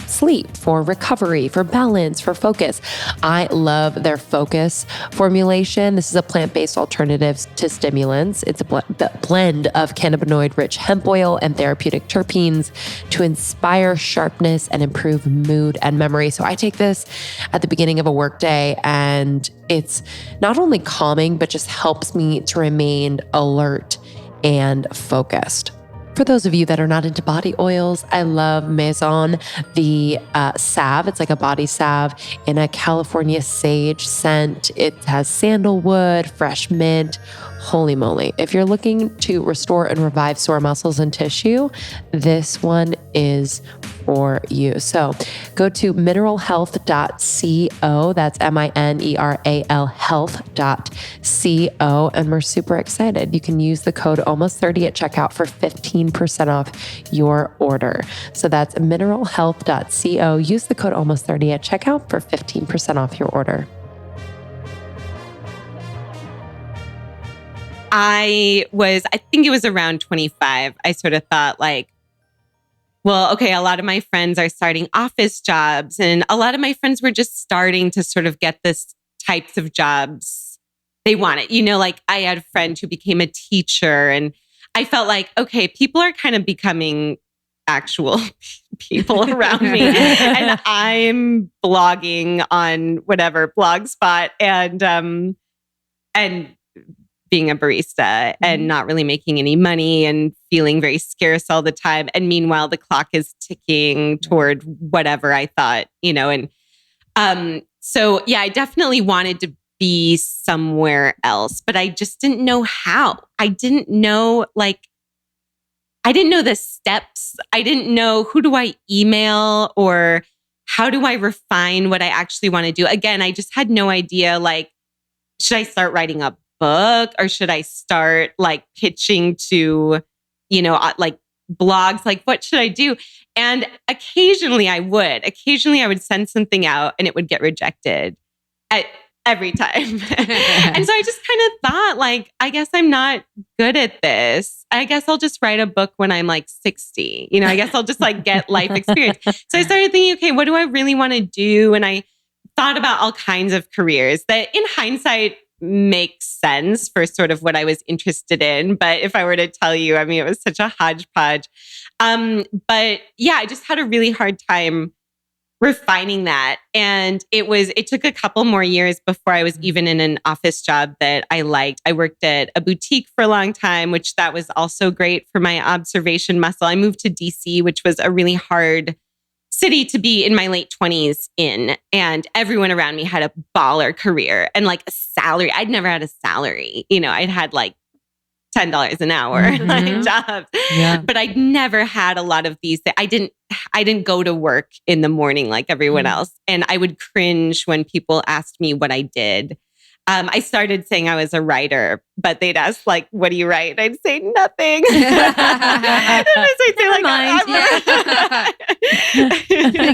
sleep, for recovery, for balance, for focus. I love their Focus formulation. This is a plant-based alternative to stimulants. It's a blend of cannabinoid-rich hemp oil and therapeutic terpenes to inspire sharpness and improve mood and memory. So I take this at the beginning of a workday, and it's not only calming, but just helps me to remain alert and focused. For those of you that are not into body oils, I love Maison, the salve. It's like a body salve in a California sage scent. It has sandalwood, fresh mint. Holy moly. If you're looking to restore and revive sore muscles and tissue, this one is for you. So go to mineralhealth.co. That's MINERAL health.co. And we're super excited. You can use the code almost30 at checkout for 15% off your order. So that's mineralhealth.co. Use the code almost30 at checkout for 15% off your order. I think it was around 25. I sort of thought like, well, okay, a lot of my friends are starting office jobs, and a lot of my friends were just starting to sort of get this types of jobs they wanted. Like I had a friend who became a teacher, and I felt like, okay, people are kind of becoming actual people around me. And I'm blogging on whatever, Blogspot, and being a barista and not really making any money and feeling very scarce all the time. And meanwhile, the clock is ticking toward whatever I thought, and so yeah, I definitely wanted to be somewhere else, but I just didn't know how. I didn't know, like, I didn't know the steps. I didn't know who do I email or how do I refine what I actually want to do. Again, I just had no idea, like, should I start writing a book or should I start like pitching to, like blogs? Like, what should I do? And occasionally I would send something out and it would get rejected every time. And so I just kind of thought, like, I guess I'm not good at this. I guess I'll just write a book when I'm like 60. I guess I'll just like get life experience. So I started thinking, okay, what do I really want to do? And I thought about all kinds of careers that in hindsight makes sense for sort of what I was interested in. But if I were to tell you, I mean, it was such a hodgepodge. But yeah, I just had a really hard time refining that. And it took a couple more years before I was even in an office job that I liked. I worked at a boutique for a long time, which that was also great for my observation muscle. I moved to DC, which was a really hard city to be in my late 20s in. And everyone around me had a baller career and like a salary. I'd never had a salary. I'd had like $10 an hour like jobs. Yeah. But I'd never had a lot of these. I didn't go to work in the morning like everyone else. And I would cringe when people asked me what I did. I started saying I was a writer, but they'd ask like, what do you write? I'd say nothing. I'd say like, like,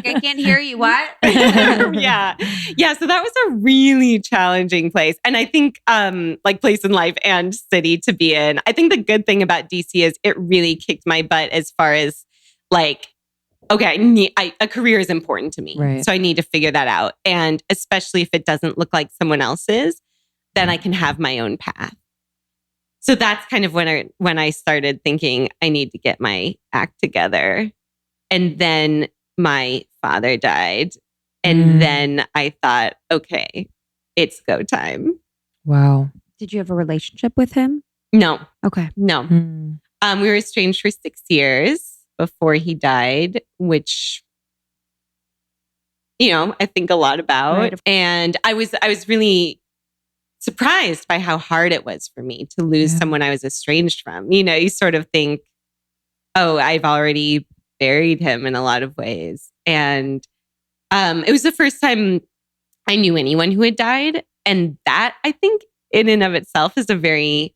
I can't hear you. What? Yeah. So that was a really challenging place. And I think like place in life and city to be in. I think the good thing about DC is it really kicked my butt as far as like, okay, a career is important to me. Right. So I need to figure that out. And especially if it doesn't look like someone else's, then I can have my own path. So that's kind of when I started thinking I need to get my act together. And then my father died. And then I thought, okay, it's go time. Wow. Did you have a relationship with him? No. Okay. No. We were estranged for 6 years before he died, which, I think a lot about. Right. And I was really surprised by how hard it was for me to lose someone I was estranged from. You sort of think, oh, I've already buried him in a lot of ways. And it was the first time I knew anyone who had died. And that, I think, in and of itself is a very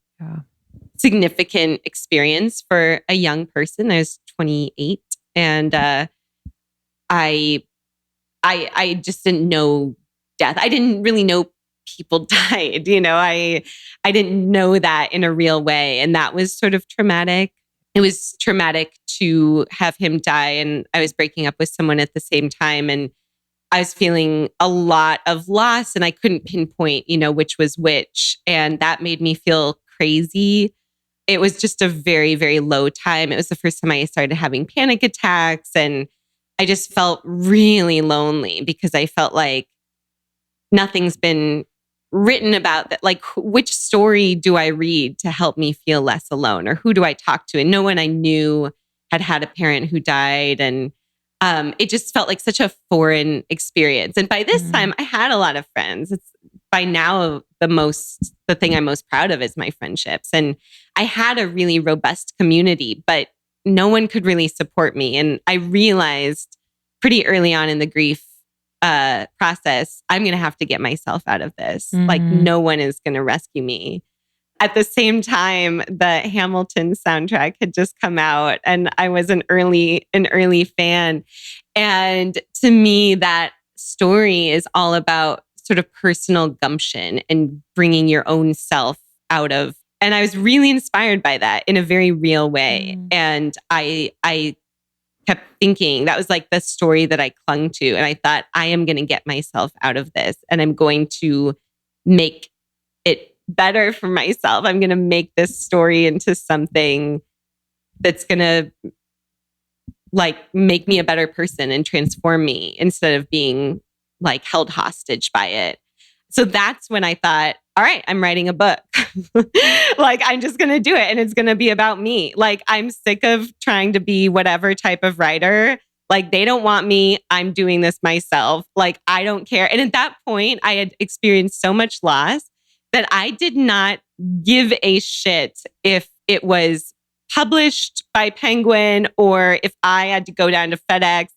significant experience for a young person. I was 28 and I just didn't know death. I didn't really know people died. I didn't know that in a real way. And that was sort of traumatic. It was traumatic to have him die. And I was breaking up with someone at the same time. And I was feeling a lot of loss and I couldn't pinpoint, which was which. And that made me feel crazy. It was just a very, very low time. It was the first time I started having panic attacks. And I just felt really lonely because I felt like nothing's been written about that. Like, which story do I read to help me feel less alone? Or who do I talk to? And no one I knew had a parent who died. And it just felt like such a foreign experience. And by this time, I had a lot of friends. It's by now the thing I'm most proud of is my friendships. And I had a really robust community, but no one could really support me. And I realized pretty early on in the grief process, I'm going to have to get myself out of this. Like no one is going to rescue me. At the same time, the Hamilton soundtrack had just come out and I was an early fan. And to me, that story is all about sort of personal gumption and bringing your own self out of. And I was really inspired by that in a very real way. And I kept thinking that was like the story that I clung to. And I thought, I am going to get myself out of this and I'm going to make it better for myself. I'm going to make this story into something that's going to like make me a better person and transform me instead of being like held hostage by it. So that's when I thought, all right, I'm writing a book. Like, I'm just going to do it and it's going to be about me. Like, I'm sick of trying to be whatever type of writer. Like, they don't want me. I'm doing this myself. Like, I don't care. And at that point, I had experienced so much loss that I did not give a shit if it was published by Penguin or if I had to go down to FedEx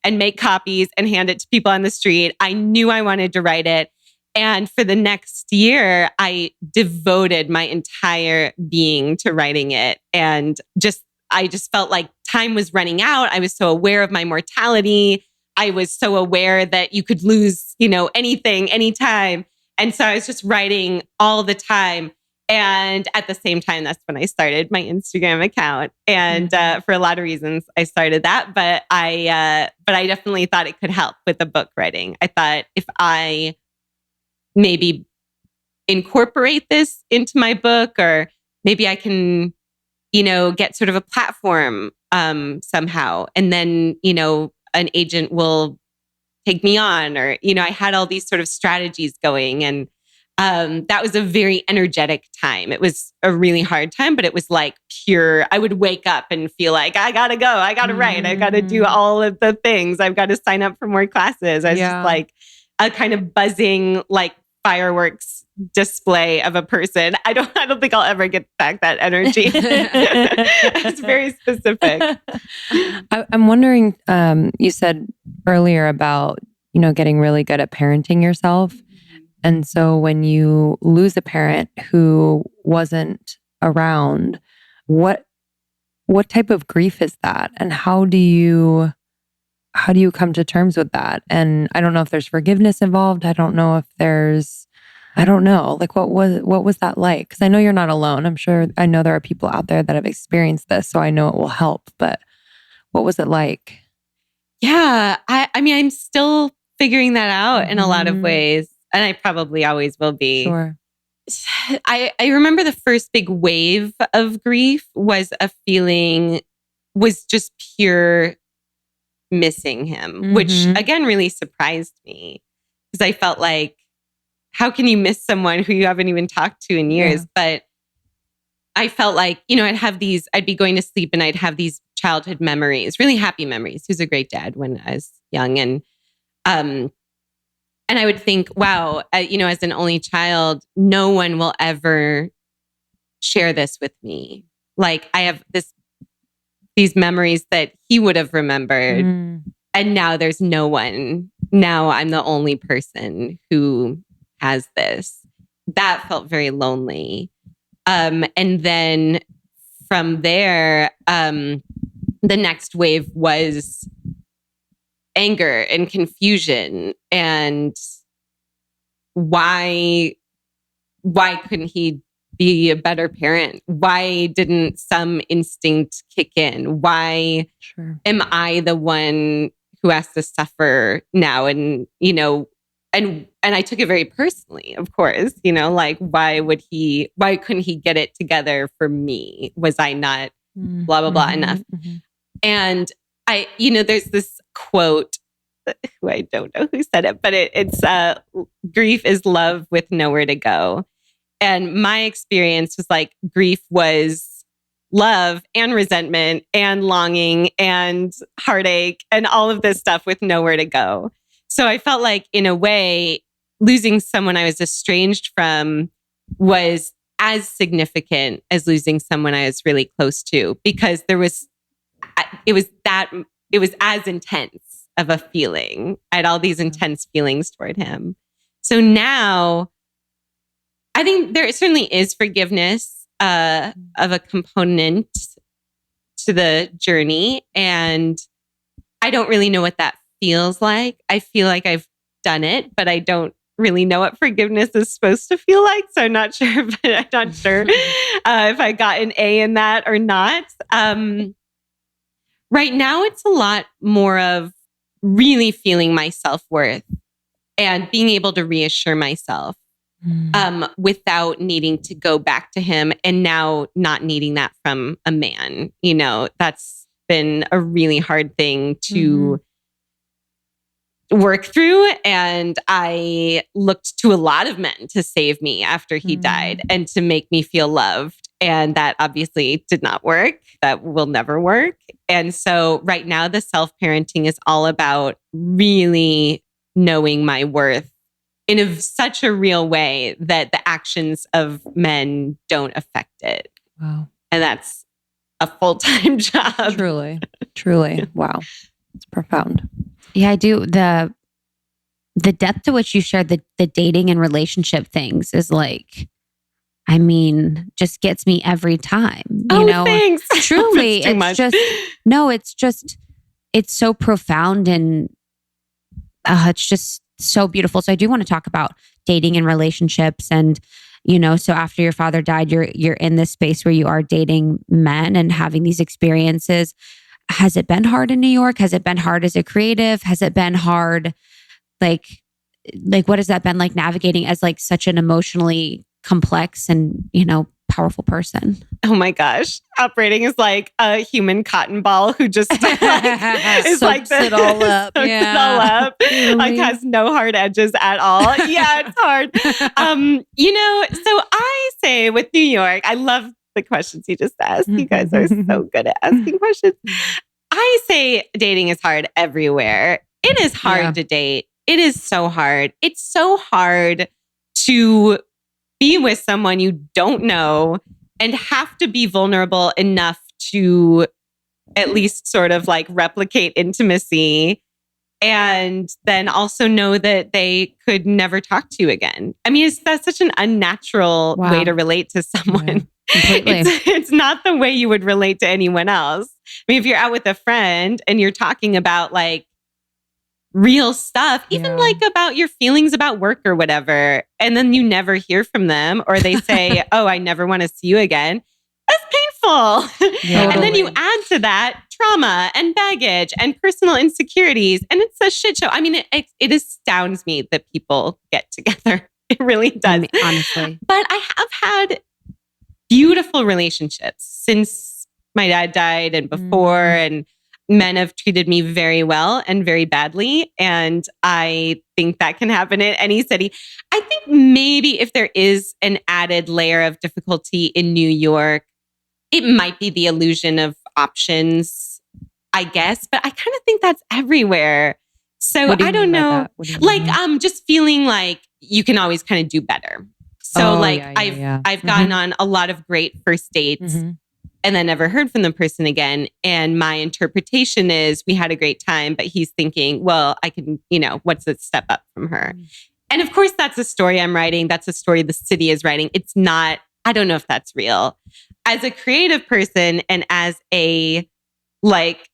and make copies and hand it to people on the street, I knew I wanted to write it. And for the next year, I devoted my entire being to writing it. And I just felt like time was running out. I was so aware of my mortality. I was so aware that you could lose, anything, anytime. And so I was just writing all the time. And at the same time, that's when I started my Instagram account. And for a lot of reasons, I started that. But I definitely thought it could help with the book writing. I thought if I maybe incorporate this into my book, or maybe I can, get sort of a platform somehow. And then, an agent will take me on, or, I had all these sort of strategies going. And that was a very energetic time. It was a really hard time, but it was like pure. I would wake up and feel like, I gotta go. I gotta write. I gotta do all of the things. I've got to sign up for more classes. I was just like a kind of buzzing, like fireworks display of a person. I don't think I'll ever get back that energy. It's very specific. I'm wondering, you said earlier about, getting really good at parenting yourself. And so when you lose a parent who wasn't around, what type of grief is that? And how do you come to terms with that? And I don't know if there's forgiveness involved. I don't know. Like what was that like? Because I know you're not alone. I know there are people out there that have experienced this, so I know it will help. But what was it like? Yeah, I mean, I'm still figuring that out in a lot of ways. And I probably always will be. Sure. I remember the first big wave of grief was just pure missing him, which again really surprised me because I felt like, how can you miss someone who you haven't even talked to in years? Yeah. But I felt like, I'd be going to sleep and I'd have these childhood memories, really happy memories. He was a great dad when I was young. And I would think, wow, as an only child, no one will ever share this with me. Like I have these memories that he would have remembered. And now there's no one. Now I'm the only person who has this. That felt very lonely. And then from there, the next wave was anger and confusion, and why couldn't he be a better parent? Why didn't some instinct kick in? Why am I the one who has to suffer now? And and I took it very personally, of course, like why couldn't he get it together for me? Was I not blah blah blah enough? And there's this quote, who I don't know who said it, but it's grief is love with nowhere to go. And my experience was like grief was love and resentment and longing and heartache and all of this stuff with nowhere to go. So I felt like in a way, losing someone I was estranged from was as significant as losing someone I was really close to, because it was as intense of a feeling. I had all these intense feelings toward him. So now I think there certainly is forgiveness of a component to the journey. And I don't really know what that feels like. I feel like I've done it, but I don't really know what forgiveness is supposed to feel like. So I'm not sure, but I'm not sure if I got an A in that or not. Right now, it's a lot more of really feeling my self-worth and being able to reassure myself without needing to go back to him, and now not needing that from a man. That's been a really hard thing to work through. And I looked to a lot of men to save me after he died and to make me feel loved. And that obviously did not work. That will never work. And so right now, the self-parenting is all about really knowing my worth in such a real way that the actions of men don't affect it. Wow. And that's a full-time job. Truly. Wow. It's profound. Yeah, I do. The depth to which you shared the dating and relationship things is like, I mean, just gets me every time. You know, thanks. Truly, It's too much. it's so profound and it's just so beautiful. So I do want to talk about dating and relationships, and you know, so after your father died, you're in this space where you are dating men and having these experiences. Has it been hard in New York? Has it been hard as a creative? Has it been hard? Like what has that been like navigating as like such an emotionally complex and, you know, powerful person? Oh my gosh. Operating is like a human cotton ball who just is like it all up. Soaks it all up. Like has no hard edges at all. Yeah, it's hard. You know, so I say with New York, I love the questions you just asked. You guys are so good at asking questions. I say dating is hard everywhere. It is hard to date. It is so hard. It's so hard to be with someone you don't know and have to be vulnerable enough to at least sort of like replicate intimacy, and then also know that they could never talk to you again. I mean, that's such an unnatural way to relate to someone. Completely. It's not the way you would relate to anyone else. I mean, if you're out with a friend and you're talking about like real stuff, even like about your feelings about work or whatever, and then you never hear from them, or they say, oh, I never want to see you again. That's painful. And then you add to that trauma and baggage and personal insecurities, and it's a shit show. I mean, it astounds me that people get together. It really does. I mean, honestly. But I have had beautiful relationships since my dad died and before, and men have treated me very well and very badly. And I think that can happen in any city. I think maybe if there is an added layer of difficulty in New York, it might be the illusion of options, I guess. But I kind of think that's everywhere. So I don't know. Like, just feeling like you can always kind of do better. So I've gotten on a lot of great first dates and then never heard from the person again. And my interpretation is we had a great time, but he's thinking, well, I can, you know, what's the step up from her? And of course, that's a story I'm writing. That's a story the city is writing. It's not, I don't know if that's real. As a creative person and as a like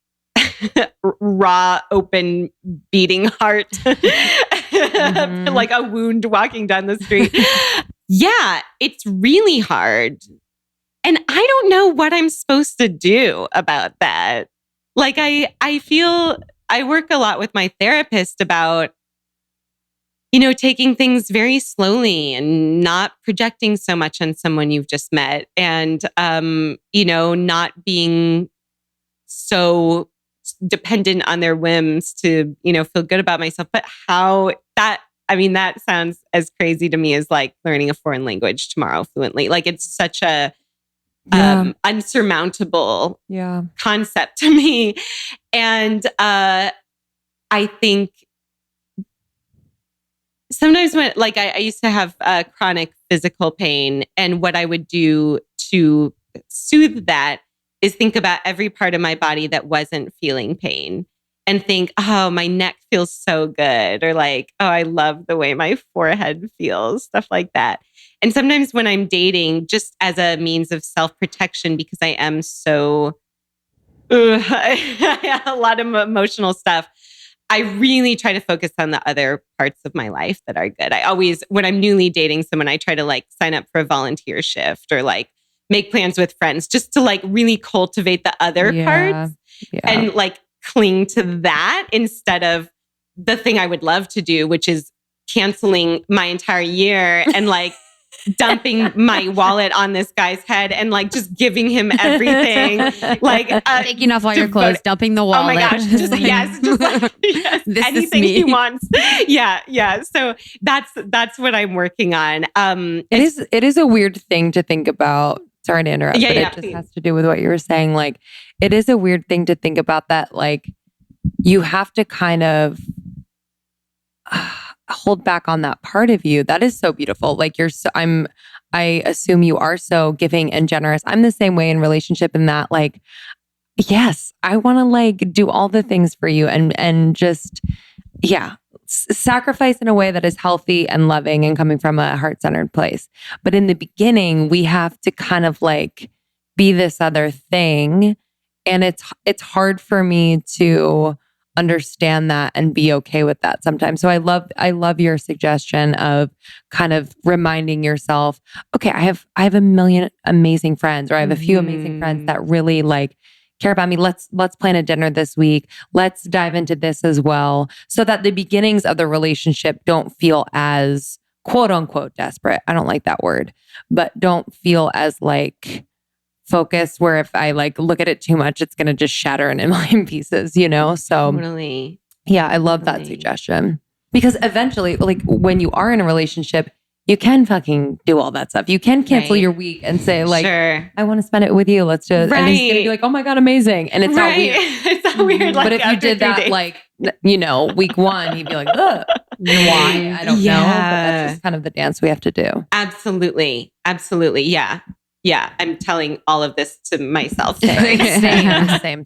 raw, open, beating heart, like a wound walking down the street. Yeah, it's really hard. And I don't know what I'm supposed to do about that. Like, I feel I work a lot with my therapist about, you know, taking things very slowly and not projecting so much on someone you've just met, and, you know, not being so dependent on their whims to, you know, feel good about myself. But how that, I mean, that sounds as crazy to me as like learning a foreign language tomorrow fluently. Like, it's such a unsurmountable concept to me. And I think sometimes when, like, I used to have chronic physical pain, and what I would do to soothe that is think about every part of my body that wasn't feeling pain and think, oh, my neck feels so good. Or like, oh, I love the way my forehead feels, stuff like that. And sometimes when I'm dating, just as a means of self-protection, because I am so, I have a lot of emotional stuff, I really try to focus on the other parts of my life that are good. I always, when I'm newly dating someone, I try to like sign up for a volunteer shift or like make plans with friends just to like really cultivate the other parts and like cling to that instead of the thing I would love to do, which is canceling my entire year and like dumping my wallet on this guy's head and like just giving him everything, like taking off all your clothes, dumping the wallet. Oh my gosh! Just yes, This anything is me. he wants. Yeah. So that's what I'm working on. It is a weird thing to think about. Sorry to interrupt, but it just has to do with what you were saying. Like, it is a weird thing to think about that. Like, you have to kind of hold back on that part of you. That is so beautiful. Like, I assume you are so giving and generous. I'm the same way in relationship in that like, yes, I want to like do all the things for you and just, yeah, sacrifice in a way that is healthy and loving and coming from a heart-centered place. But in the beginning, we have to kind of like be this other thing. And it's hard for me to understand that and be okay with that sometimes. So I love your suggestion of kind of reminding yourself, okay, I have a million amazing friends, or I have a few amazing friends that really like care about me. Let's plan a dinner this week. Let's dive into this as well, so that the beginnings of the relationship don't feel as quote unquote desperate. I don't like that word, but don't feel as like focused, where if I like look at it too much, it's going to just shatter in a million pieces, you know? So Totally. yeah, I love that suggestion, because eventually, like when you are in a relationship, you can fucking do all that stuff. You can cancel your week and say like, sure, I want to spend it with you. Let's just, and he's going to be like, oh my God, amazing. And it's not weird. It's not weird. Like, but if you did that, days. like, you know, week one, he'd be like, ugh, why? I don't know. But that's just kind of the dance we have to do. Absolutely. Absolutely. Yeah. Yeah. I'm telling all of this to myself today. Same.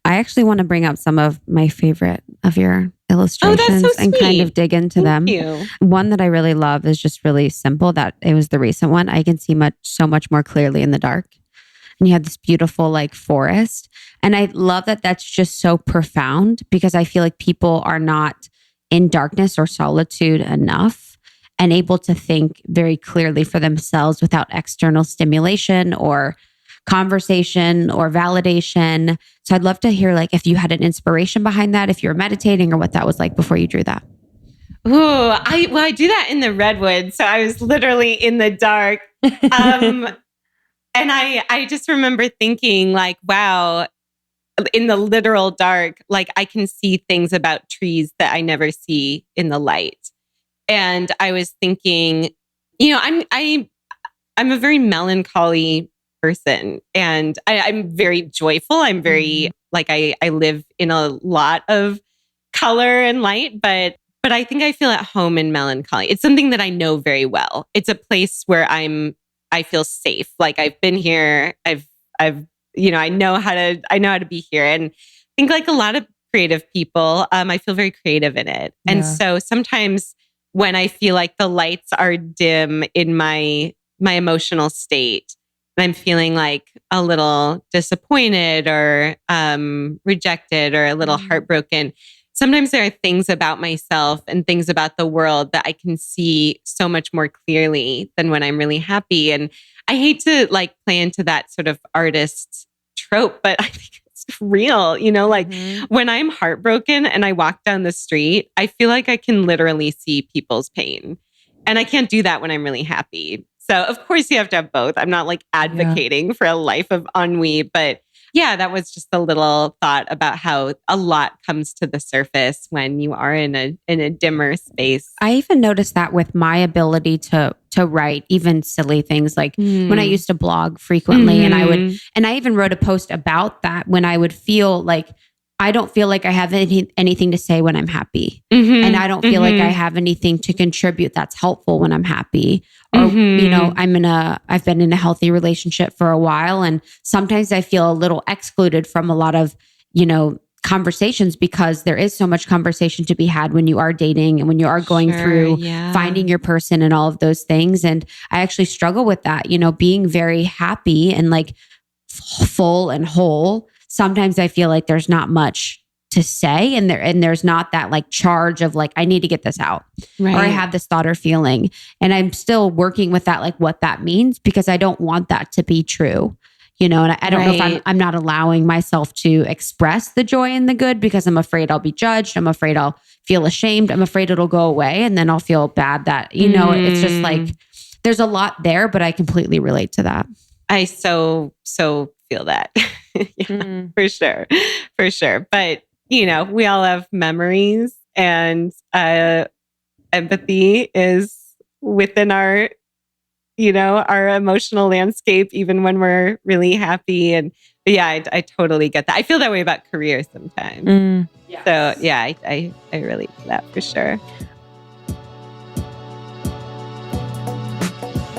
I actually want to bring up some of my favorite of your illustrations and kind of dig into them. You. One that I really love is just really simple. That it was the recent one. I can see so much more clearly in the dark. And you have this beautiful like forest. And I love that that's just so profound, because I feel like people are not in darkness or solitude enough and able to think very clearly for themselves without external stimulation or conversation or validation. So I'd love to hear like if you had an inspiration behind that, if you were meditating, or what that was like before you drew that. Ooh, I do that in the redwood. So I was literally in the dark. And I just remember thinking like, wow, in the literal dark, like I can see things about trees that I never see in the light. And I was thinking, you know, I'm a very melancholy person, and I'm very joyful. I'm very like I live in a lot of color and light, but I think I feel at home in melancholy. It's something that I know very well. It's a place where I feel safe. Like I've been here. I've you know, I know how to be here. And I think like a lot of creative people, I feel very creative in it. Yeah. And so sometimes when I feel like the lights are dim in my emotional state, and I'm feeling like a little disappointed or rejected or a little heartbroken, sometimes there are things about myself and things about the world that I can see so much more clearly than when I'm really happy. And I hate to like play into that sort of artist trope, but I think it's real, you know, like when I'm heartbroken and I walk down the street, I feel like I can literally see people's pain. And I can't do that when I'm really happy. So of course you have to have both. I'm not like advocating for a life of ennui, but yeah, that was just a little thought about how a lot comes to the surface when you are in a dimmer space. I even noticed that with my ability to write even silly things, like when I used to blog frequently, and I even wrote a post about that, when I would feel like I don't feel like I have anything to say when I'm happy. And I don't feel like I have anything to contribute that's helpful when I'm happy. Or, you know, I've been in a healthy relationship for a while. And sometimes I feel a little excluded from a lot of, you know, conversations, because there is so much conversation to be had when you are dating and when you are going through finding your person and all of those things. And I actually struggle with that, you know, being very happy and like full and whole. Sometimes I feel like there's not much to say, and there's not that like charge of like, I need to get this out, or I have this thought or feeling. And I'm still working with that, like what that means, because I don't want that to be true, you know, and I don't know if I'm not allowing myself to express the joy and the good, because I'm afraid I'll be judged. I'm afraid I'll feel ashamed. I'm afraid it'll go away, and then I'll feel bad that, you know, it's just like, there's a lot there, but I completely relate to that. I so feel that. For sure. But, you know, we all have memories, and empathy is within our, you know, our emotional landscape, even when we're really happy. And yeah, I totally get that. I feel that way about career sometimes. So yeah, I relate to that for sure.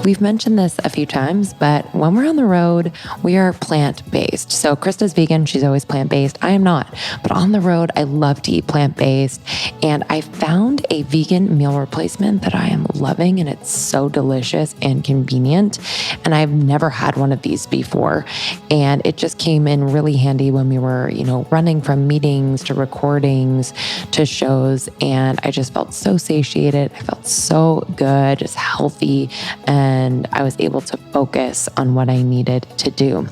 we've mentioned this a few times, but when we're on the road, we are plant-based. So Krista's vegan. She's always plant-based. I am not. But on the road, I love to eat plant-based. And I found a vegan meal replacement that I am loving, and it's so delicious and convenient. And I've never had one of these before. And it just came in really handy when we were, running from meetings to recordings to shows. And I just felt so satiated. I felt so good, just healthy. And I was able to focus on what I needed to do.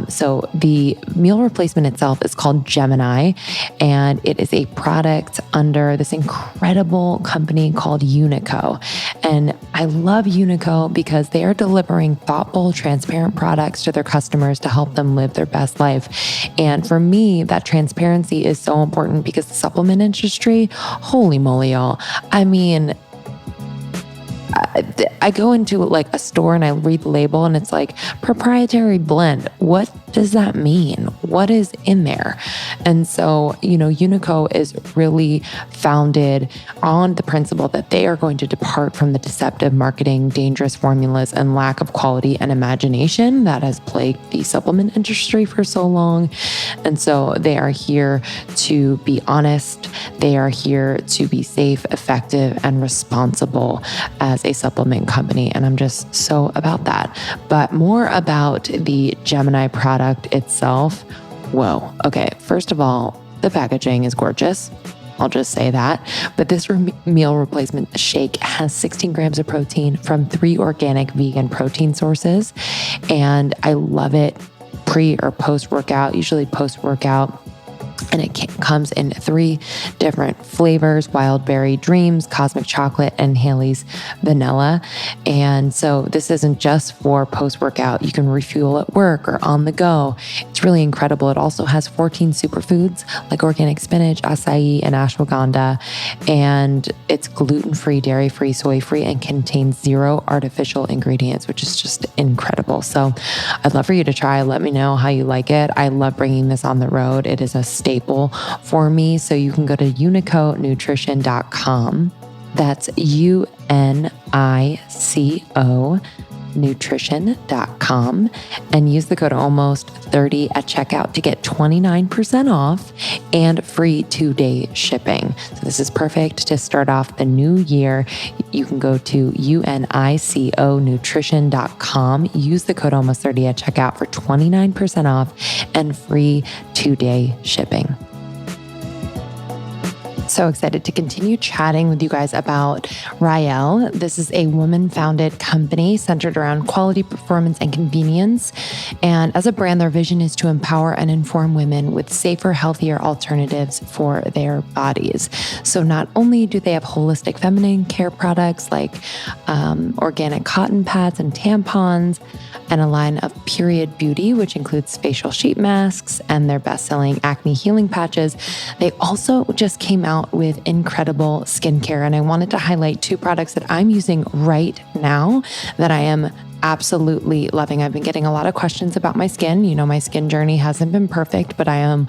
So the meal replacement itself is called Gemini, and it is a product under this incredible company called Unico. And I love Unico because they are delivering thoughtful, transparent products to their customers to help them live their best life. And for me, that transparency is so important because the supplement industry, holy moly, y'all. I mean, I go into like a store and I read the label and it's like proprietary blend. What does that mean? What is in there? And so, Unico is really founded on the principle that they are going to depart from the deceptive marketing, dangerous formulas, and lack of quality and imagination that has plagued the supplement industry for so long. And so they are here to be honest. They are here to be safe, effective, and responsible as a supplement company. And I'm just so about that. But more about the Gemini product itself. Whoa. Okay. First of all, the packaging is gorgeous. I'll just say that. But this meal replacement shake has 16 grams of protein from 3 organic vegan protein sources. And I love it pre or post workout, usually post workout. And it comes in 3 different flavors: Wild Berry Dreams, Cosmic Chocolate, and Haley's Vanilla. And so this isn't just for post-workout. You can refuel at work or on the go. It's really incredible. It also has 14 superfoods like organic spinach, acai, and ashwagandha. And it's gluten-free, dairy-free, soy-free, and contains 0 artificial ingredients, which is just incredible. So I'd love for you to try. Let me know how you like it. I love bringing this on the road. It is a staple for me. So you can go to uniconutrition.com. That's UNICO nutrition.com and use the code almost30 at checkout to get 29% off and free 2-day shipping. So this is perfect to start off the new year. You can go to uniconutrition.com, use the code almost30 at checkout for 29% off and free 2-day shipping. So excited to continue chatting with you guys about Rael. This is a woman-founded company centered around quality, performance, and convenience. And as a brand, their vision is to empower and inform women with safer, healthier alternatives for their bodies. So not only do they have holistic feminine care products like organic cotton pads and tampons, and a line of period beauty, which includes facial sheet masks and their best-selling acne healing patches. They also just came out with incredible skincare. And I wanted to highlight 2 products that I'm using right now that I am absolutely loving. I've been getting a lot of questions about my skin. You know, my skin journey hasn't been perfect, but I am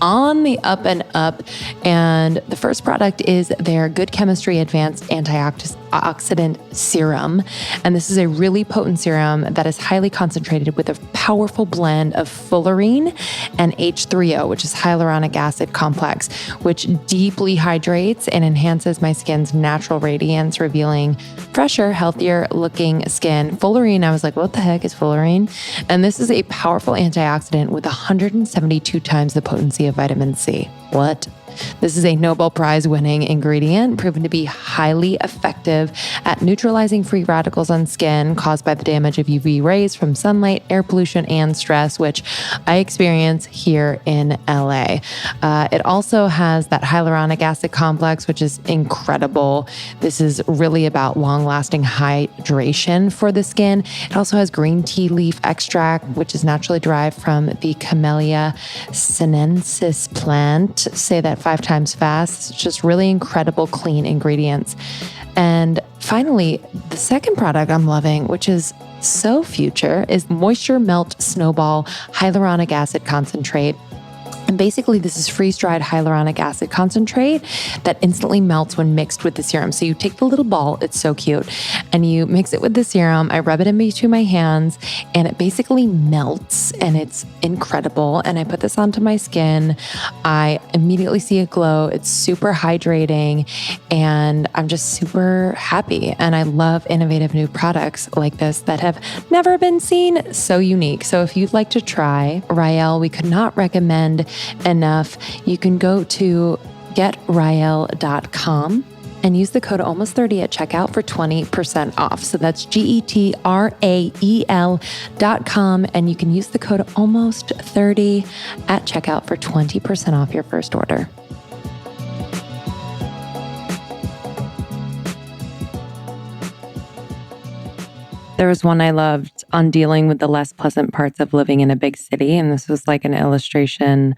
on the up and up. And the first product is their Good Chemistry Advanced Antioxidant Serum. And this is a really potent serum that is highly concentrated with a powerful blend of fullerene and H3O, which is hyaluronic acid complex, which deeply hydrates and enhances my skin's natural radiance, revealing fresher, healthier looking skin. Fullerene, I was like, what the heck is fullerene? And this is a powerful antioxidant with 172 times the potency of vitamin C. What? This is a Nobel Prize winning ingredient proven to be highly effective at neutralizing free radicals on skin caused by the damage of UV rays from sunlight, air pollution, and stress, which I experience here in LA. It also has that hyaluronic acid complex, which is incredible. This is really about long-lasting hydration for the skin. It also has green tea leaf extract, which is naturally derived from the Camellia sinensis plant. Say that 5 times fast. It's just really incredible, clean ingredients. And finally, the second product I'm loving, which is so future, is Moisture Melt Snowball Hyaluronic Acid Concentrate. And basically, this is freeze-dried hyaluronic acid concentrate that instantly melts when mixed with the serum. So you take the little ball, it's so cute, and you mix it with the serum. I rub it in between my hands, and it basically melts, and it's incredible. And I put this onto my skin. I immediately see a glow. It's super hydrating, and I'm just super happy. And I love innovative new products like this that have never been seen. So unique. So if you'd like to try Rael, we could not recommend enough. You can go to getrael.com and use the code almost30 at checkout for 20% off. So that's getrael.com, and you can use the code almost30 at checkout for 20% off your first order. There was one I loved on dealing with the less pleasant parts of living in a big city. And this was like an illustration,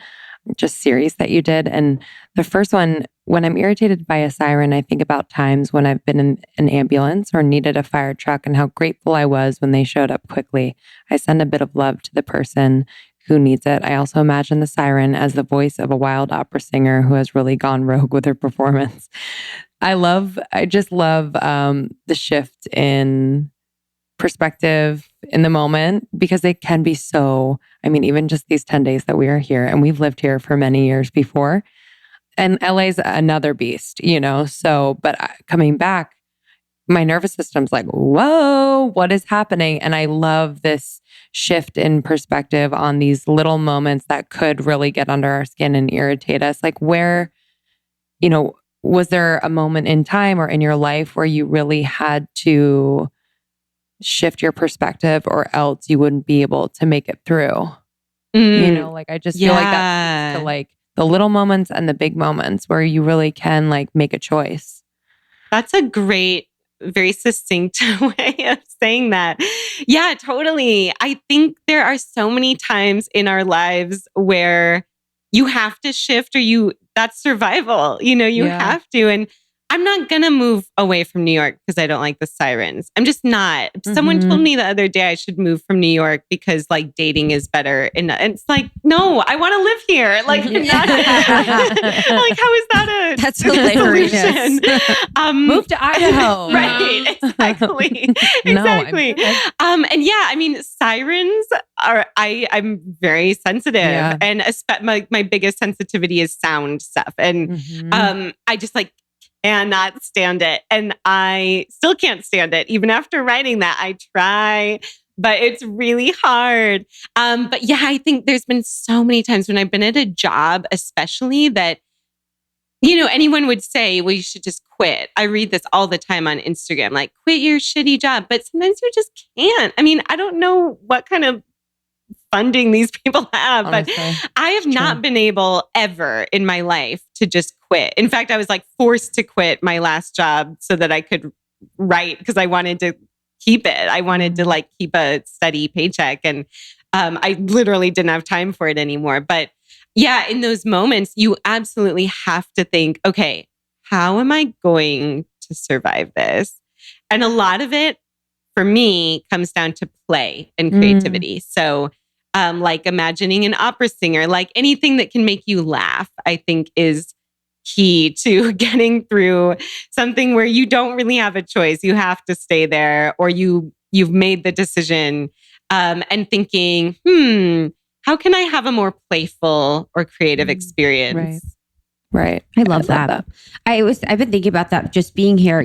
just series that you did. And the first one, when I'm irritated by a siren, I think about times when I've been in an ambulance or needed a fire truck and how grateful I was when they showed up quickly. I send a bit of love to the person who needs it. I also imagine the siren as the voice of a wild opera singer who has really gone rogue with her performance. I just love the shift in perspective in the moment, because it can be so, even just these 10 days that we are here, and we've lived here for many years before, and LA's another beast, but coming back, my nervous system's like, whoa, what is happening? And I love this shift in perspective on these little moments that could really get under our skin and irritate us. Like where, was there a moment in time or in your life where you really had to shift your perspective, or else you wouldn't be able to make it through? I just feel like that speaks to like the little moments and the big moments where you really can like make a choice. That's a great, very succinct way of saying that. Yeah, totally. I think there are so many times in our lives where you have to shift, or that's survival. You have to. And I'm not going to move away from New York because I don't like the sirens. I'm just not. Mm-hmm. Someone told me the other day I should move from New York because like dating is better. And it's like, no, I want to live here. Like, like how is that That's hilarious. Move to Idaho. Right. Exactly. Exactly. And yeah, sirens are, I'm very sensitive, and my biggest sensitivity is sound stuff. And I just cannot stand it. And I still can't stand it. Even after writing that, I try, but it's really hard. But yeah, I think there's been so many times when I've been at a job, especially that, anyone would say, well, you should just quit. I read this all the time on Instagram, like quit your shitty job, but sometimes you just can't. I don't know what kind of funding these people have, honestly, but I have not been able ever in my life to just quit. In fact, I was forced to quit my last job so that I could write, because I wanted to keep it. I wanted to keep a steady paycheck, and I literally didn't have time for it anymore. But yeah, in those moments, you absolutely have to think, okay, how am I going to survive this? And a lot of it, for me, comes down to play and creativity. So imagining an opera singer, anything that can make you laugh, I think is key to getting through something where you don't really have a choice. You have to stay there, or you've made the decision, and thinking, how can I have a more playful or creative experience? Right. I love that. I've been thinking about that just being here,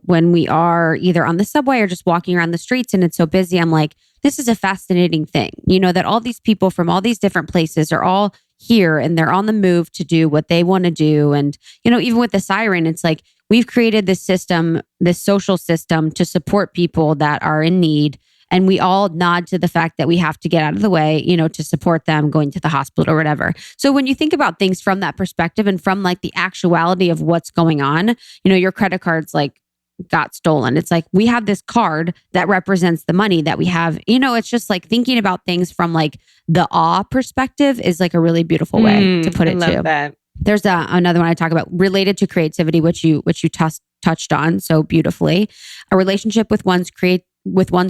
when we are either on the subway or just walking around the streets and it's so busy. I'm like, this is a fascinating thing, that all these people from all these different places are all here and they're on the move to do what they want to do. And, even with the siren, it's like we've created this system, this social system to support people that are in need. And we all nod to the fact that we have to get out of the way, to support them going to the hospital or whatever. So when you think about things from that perspective and from the actuality of what's going on, your credit card's got stolen. It's we have this card that represents the money that we have. It's just thinking about things from the awe perspective is a really beautiful way to put it too. That. There's another one I talk about related to creativity, which you touched on so beautifully. A relationship with one's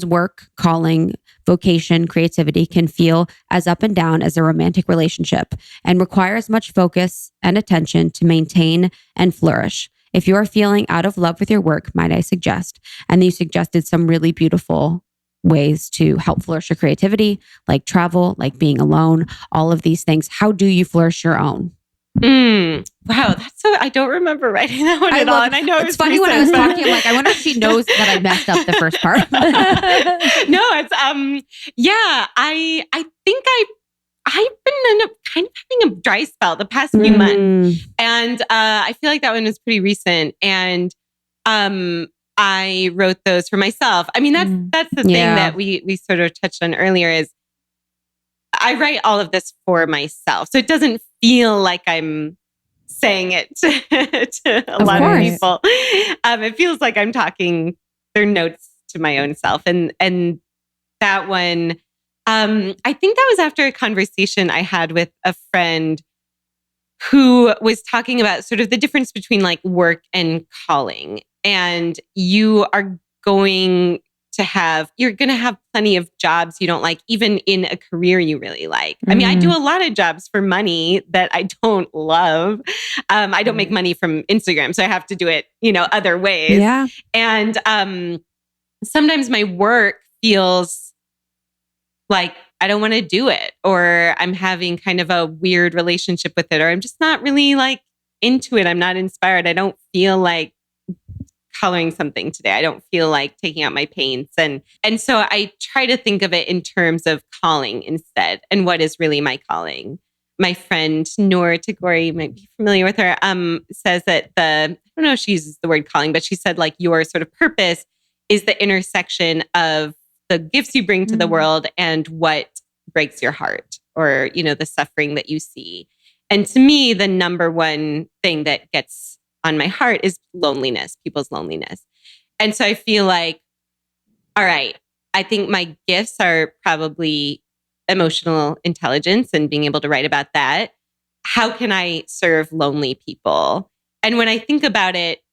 work, calling, vocation, creativity can feel as up and down as a romantic relationship and require as much focus and attention to maintain and flourish. If you are feeling out of love with your work, might I suggest, and you suggested some really beautiful ways to help flourish your creativity, like travel, like being alone, all of these things. How do you flourish your own? Wow, that's so. I don't remember writing that one at all, and I know it's funny when I was talking. I'm like, I wonder if she knows that I messed up the first part. No, it's yeah. I think I've been kind of having a dry spell the past few months, and I feel like that one was pretty recent, and I wrote those for myself. I mean, that's the thing that we sort of touched on earlier is I write all of this for myself. So it doesn't feel like I'm saying it to a lot of people. It feels like I'm talking their notes to my own self. And that one, I think that was after a conversation I had with a friend who was talking about sort of the difference between like work and calling. And you're going to have plenty of jobs you don't like, even in a career you really like. I mean, I do a lot of jobs for money that I don't love. I don't make money from Instagram, so I have to do it, other ways. Yeah. And sometimes my work feels like I don't want to do it, or I'm having kind of a weird relationship with it, or I'm just not really like into it. I'm not inspired. I don't feel like coloring something today. I don't feel like taking out my paints. And so I try to think of it in terms of calling instead. And what is really my calling? My friend, Noor Tagore, you might be familiar with her, says that I don't know if she uses the word calling, but she said like your sort of purpose is the intersection of the gifts you bring to the world and what breaks your heart, or, the suffering that you see. And to me, the number one thing that gets on my heart is loneliness, people's loneliness. And so I feel like, all right, I think my gifts are probably emotional intelligence and being able to write about that. How can I serve lonely people? And when I think about it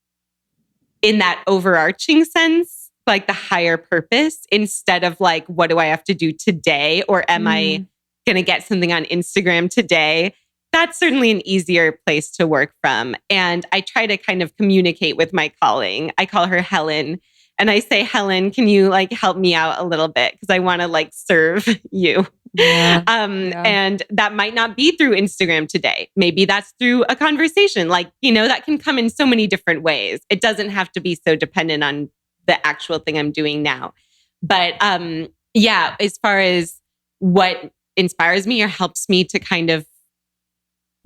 in that overarching sense, like the higher purpose, instead of like, what do I have to do today? Or am I going to get something on Instagram today? That's certainly an easier place to work from. And I try to kind of communicate with my calling. I call her Helen. And I say, Helen, can you like help me out a little bit? Because I want to like serve you. Yeah. And that might not be through Instagram today. Maybe that's through a conversation. Like, that can come in so many different ways. It doesn't have to be so dependent on the actual thing I'm doing now. But as far as what inspires me or helps me to kind of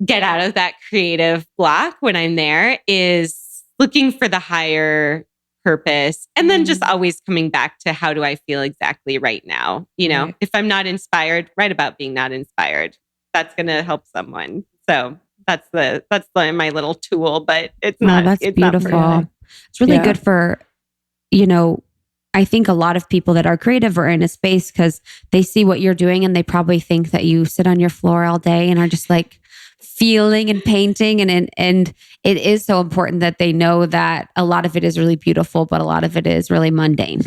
get out of that creative block when I'm there is looking for the higher purpose, and then just always coming back to how do I feel exactly right now? If I'm not inspired, write about being not inspired. That's going to help someone. So that's my little tool, but it's not. That's it's beautiful. Not it's really good for, I think a lot of people that are creative are in a space because they see what you're doing and they probably think that you sit on your floor all day and are just like feeling and painting. And it is so important that they know that a lot of it is really beautiful, but a lot of it is really mundane.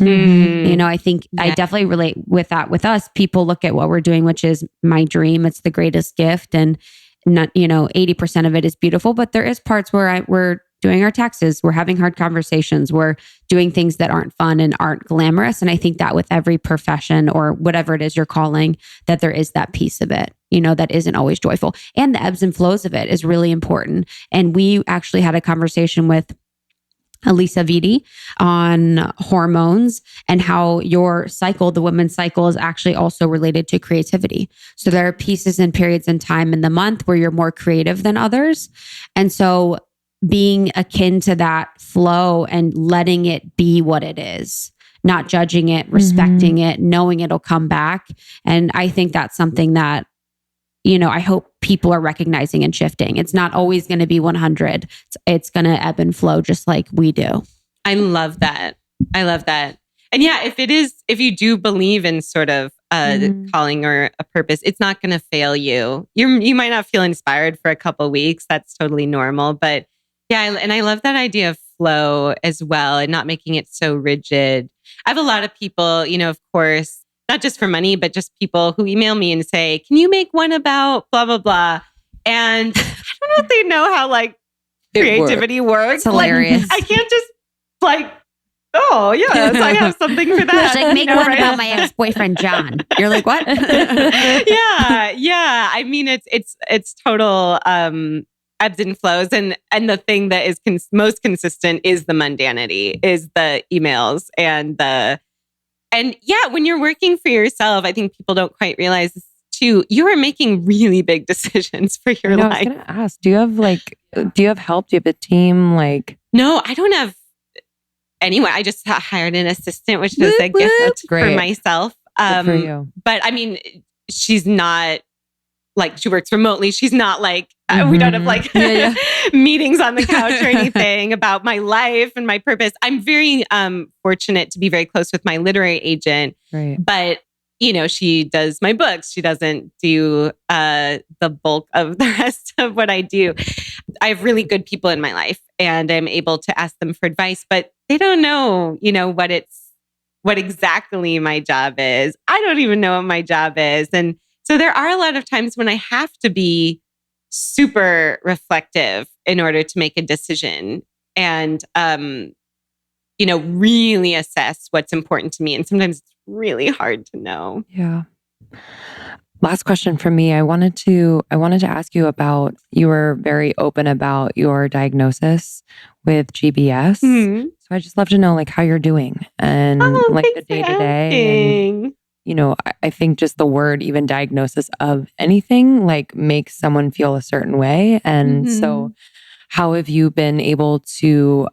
I think I definitely relate with that with us. People look at what we're doing, which is my dream. It's the greatest gift. And not, 80% of it is beautiful, but there is parts where we're doing our taxes. We're having hard conversations. We're doing things that aren't fun and aren't glamorous. And I think that with every profession or whatever it is you're calling, that there is that piece of it, that isn't always joyful. And the ebbs and flows of it is really important. And we actually had a conversation with Elisa Vitti on hormones and how your cycle, the women's cycle, is actually also related to creativity. So there are pieces and periods in time in the month where you're more creative than others. And so being akin to that flow and letting it be what it is, not judging it, respecting it, knowing it'll come back. And I think that's something that, I hope people are recognizing and shifting. It's not always going to be 100. It's going to ebb and flow just like we do. I love that. And yeah, if you do believe in sort of a calling or a purpose, it's not going to fail you. You might not feel inspired for a couple of weeks. That's totally normal. But yeah, and I love that idea of flow as well and not making it so rigid. I have a lot of people, of course, not just for money, but just people who email me and say, can you make one about blah, blah, blah. And I don't know if they know how like creativity works. It's hilarious. Like, I can't just like, oh yes, I have something for that. She's like, make one about my ex-boyfriend, John. You're like, what? yeah. I mean, it's total ebbs and flows. And the thing that is most consistent is the mundanity, is the emails and yeah, when you're working for yourself, I think people don't quite realize this too. You are making really big decisions for your life. I was going to ask, do you have help? Do you have a team? Like, no, I don't have anyone. I just hired an assistant, which was a gift for myself. Good for you. But I mean, she's not like, she works remotely. She's not like, we don't have like meetings on the couch or anything about my life and my purpose. I'm very fortunate to be very close with my literary agent, right. But you know, she does my books. She doesn't do the bulk of the rest of what I do. I have really good people in my life and I'm able to ask them for advice, but they don't know, you know, what exactly my job is. I don't even know what my job is. And so there are a lot of times when I have to be super reflective in order to make a decision and, you know, really assess what's important to me. And sometimes it's really hard to know. Yeah. Last question from me. I wanted to ask you about, you were very open about your diagnosis with GBS. Mm-hmm. So I just love to know like how you're doing and like the day to day. And, you know, I think just the word, even diagnosis of anything like makes someone feel a certain way. And so how have you been able to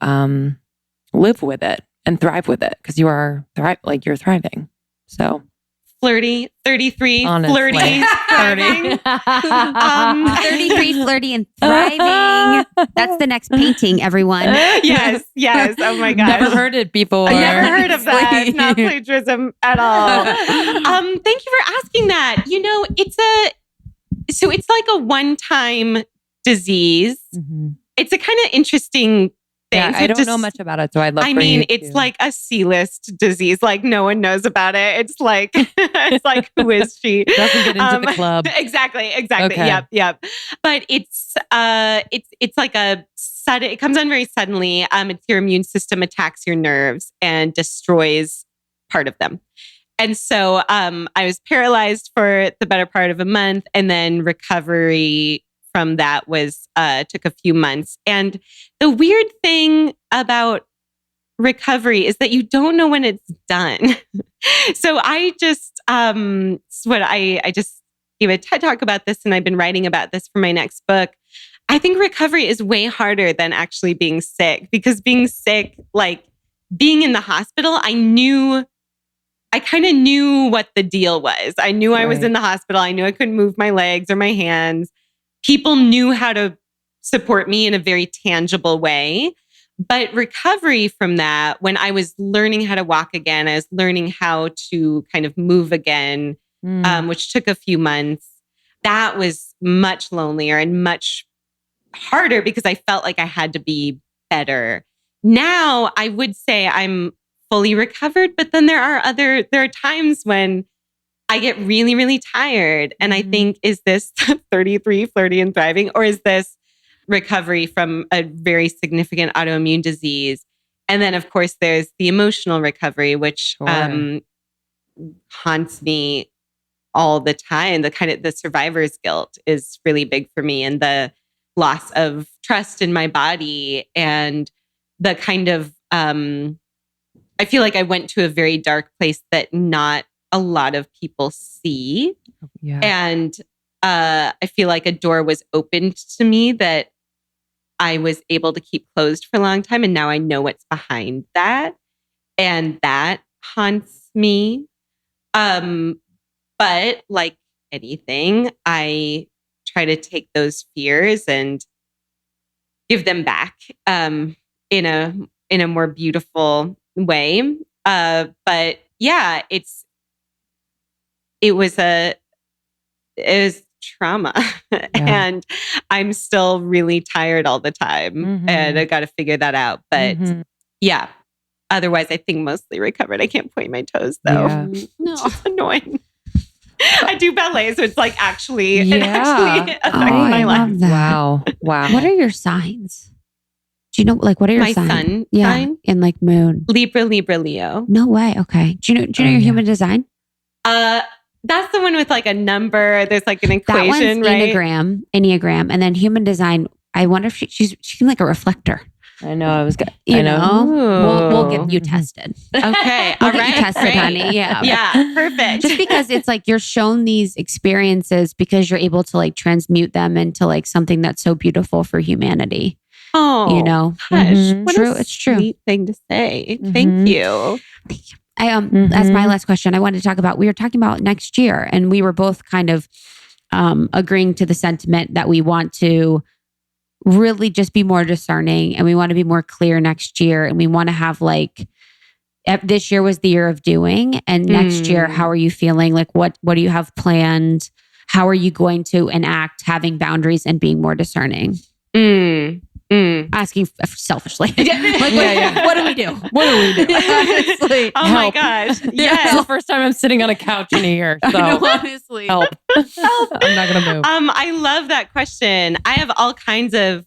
live with it and thrive with it? Because you are you're thriving. So flirty, 33, honestly. Flirty, thriving. 33, flirty, and thriving. That's the next painting, everyone. Yes. Oh my gosh. Never heard it before. I never heard of that. It's not plagiarism at all. Thank you for asking that. You know, it's like a one-time disease. Mm-hmm. It's a kind of interesting thing. Yeah, I don't know much about it, so I'd love. It's like a C-list disease. Like no one knows about it. It's like who is she? Doesn't get into the club. Exactly. Okay. Yep. But it's like a sudden. It comes on very suddenly. It's your immune system attacks your nerves and destroys part of them. And so I was paralyzed for the better part of a month, and then recovery from that was took a few months. And the weird thing about recovery is that you don't know when it's done. So I just I just gave a TED Talk about this, and I've been writing about this for my next book. I think recovery is way harder than actually being sick, because being sick, like being in the hospital, I kind of knew what the deal was. I knew I was in the hospital. I knew I couldn't move my legs or my hands. People knew how to support me in a very tangible way. But recovery from that, when I was learning how to walk again, I was learning how to kind of move again, which took a few months. That was much lonelier and much harder because I felt like I had to be better. Now I would say I'm fully recovered, but then there are times when I get really, really tired. And I think, is this 33, flirty and thriving? Or is this recovery from a very significant autoimmune disease? And then, of course, there's the emotional recovery, which haunts me all the time. The survivor's guilt is really big for me, and the loss of trust in my body, and the kind of, I feel like I went to a very dark place that not a lot of people see. Yeah. And I feel like a door was opened to me that I was able to keep closed for a long time. And now I know what's behind that. And that haunts me. But like anything, I try to take those fears and give them back in a more beautiful way. But yeah, it was trauma and I'm still really tired all the time and I got to figure that out. But yeah, otherwise, I think mostly recovered. I can't point my toes though. Yeah. No. It's annoying. I do ballet, so it's like actually, it Yeah. actually affects I my life. love that. Wow. What are your signs? Do you know, like, what are your My signs? sun Yeah. sign? And like moon. Libra, Leo. No way. Okay. Do you know your yeah. human design? That's the one with like a number. There's like an That one's equation, right? Enneagram. And then human design, I wonder if she seems like a reflector. I know. I was good. You I know. know, we'll get you tested. Okay. We'll All get right. you tested, Great. honey. Yeah. Yeah. Perfect. Just because it's like you're shown these experiences because you're able to like transmute them into like something that's so beautiful for humanity. Oh, You know? gosh, Mhm. what True, a it's true. sweet thing to say. Mhm. Thank you. I as my last question, I wanted to talk about, we were talking about next year and we were both kind of agreeing to the sentiment that we want to really just be more discerning and we want to be more clear next year. And we want to have like, this year was the year of doing, and next year, how are you feeling? Like what do you have planned? How are you going to enact having boundaries and being more discerning? Asking selfishly. Like, what do we do? What do we do? Honestly. Oh my gosh. This is Yes. the first time I'm sitting on a couch in a year. So I know, honestly. help. I'm not gonna move. I love that question. I have all kinds of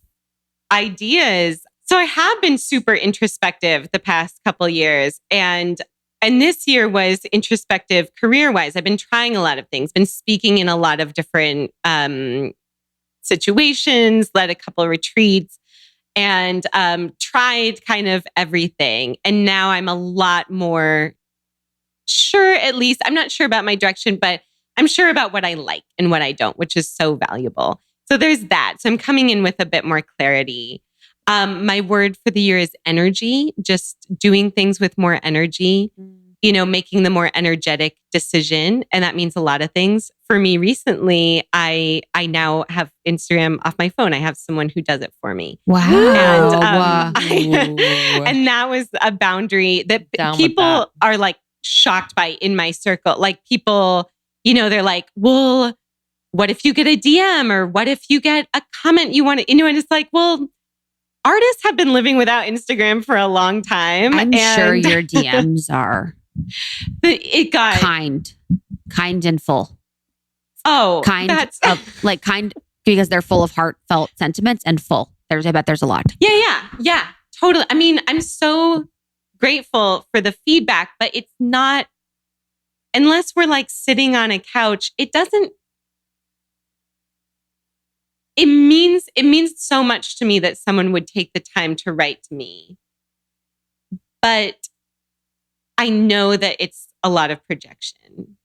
ideas. So I have been super introspective the past couple years, and this year was introspective career-wise. I've been trying a lot of things, been speaking in a lot of different situations, led a couple of retreats, and tried kind of everything. And now I'm a lot more sure, at least. I'm not sure about my direction, but I'm sure about what I like and what I don't, which is so valuable. So there's that. So I'm coming in with a bit more clarity. My word for the year is energy, just doing things with more energy, you know, making the more energetic decision. And that means a lot of things. For me recently, I now have Instagram off my phone. I have someone who does it for me. Wow. And that was a boundary that Down with people that. are like shocked by in my circle. Like people, you know, they're like, well, what if you get a DM or what if you get a comment you want to, you know, and it's like, well, artists have been living without Instagram for a long time. I'm sure your DMs are it got kind and full. oh Kind that's of like kind because they're full of heartfelt sentiments and full. I bet there's a lot. yeah, totally. I mean, I'm so grateful for the feedback, but it's not, unless we're like sitting on a couch, it means so much to me that someone would take the time to write to me. But I know that it's a lot of projection.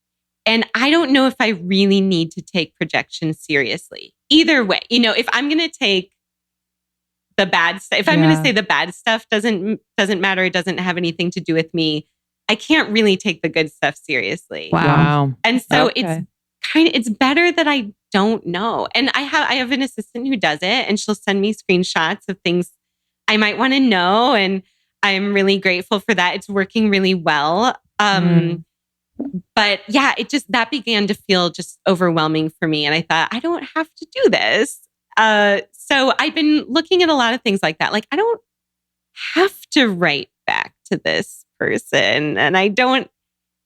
And I don't know if I really need to take projection seriously. Either way, you know, if I'm going to take the bad stuff, if I'm going to say the bad stuff doesn't matter, it doesn't have anything to do with me, I can't really take the good stuff seriously. Wow. And so it's better that I don't know. And I have an assistant who does it, and she'll send me screenshots of things I might want to know. And I'm really grateful for that. It's working really well. But yeah, that began to feel just overwhelming for me. And I thought, I don't have to do this. So I've been looking at a lot of things like that. Like, I don't have to write back to this person, and I don't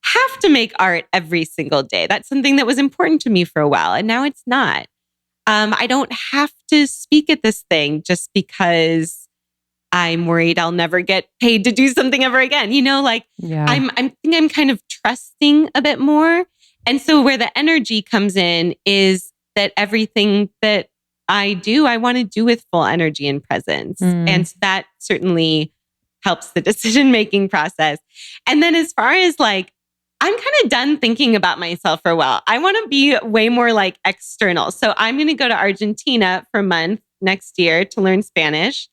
have to make art every single day. That's something that was important to me for a while, and now it's not. I don't have to speak at this thing just because I'm worried I'll never get paid to do something ever again. You know, like I think I'm kind of trusting a bit more. And so where the energy comes in is that everything that I do, I want to do with full energy and presence. And that certainly helps the decision-making process. And then as far as like, I'm kind of done thinking about myself for a while. I want to be way more like external. So I'm going to go to Argentina for a month next year to learn Spanish.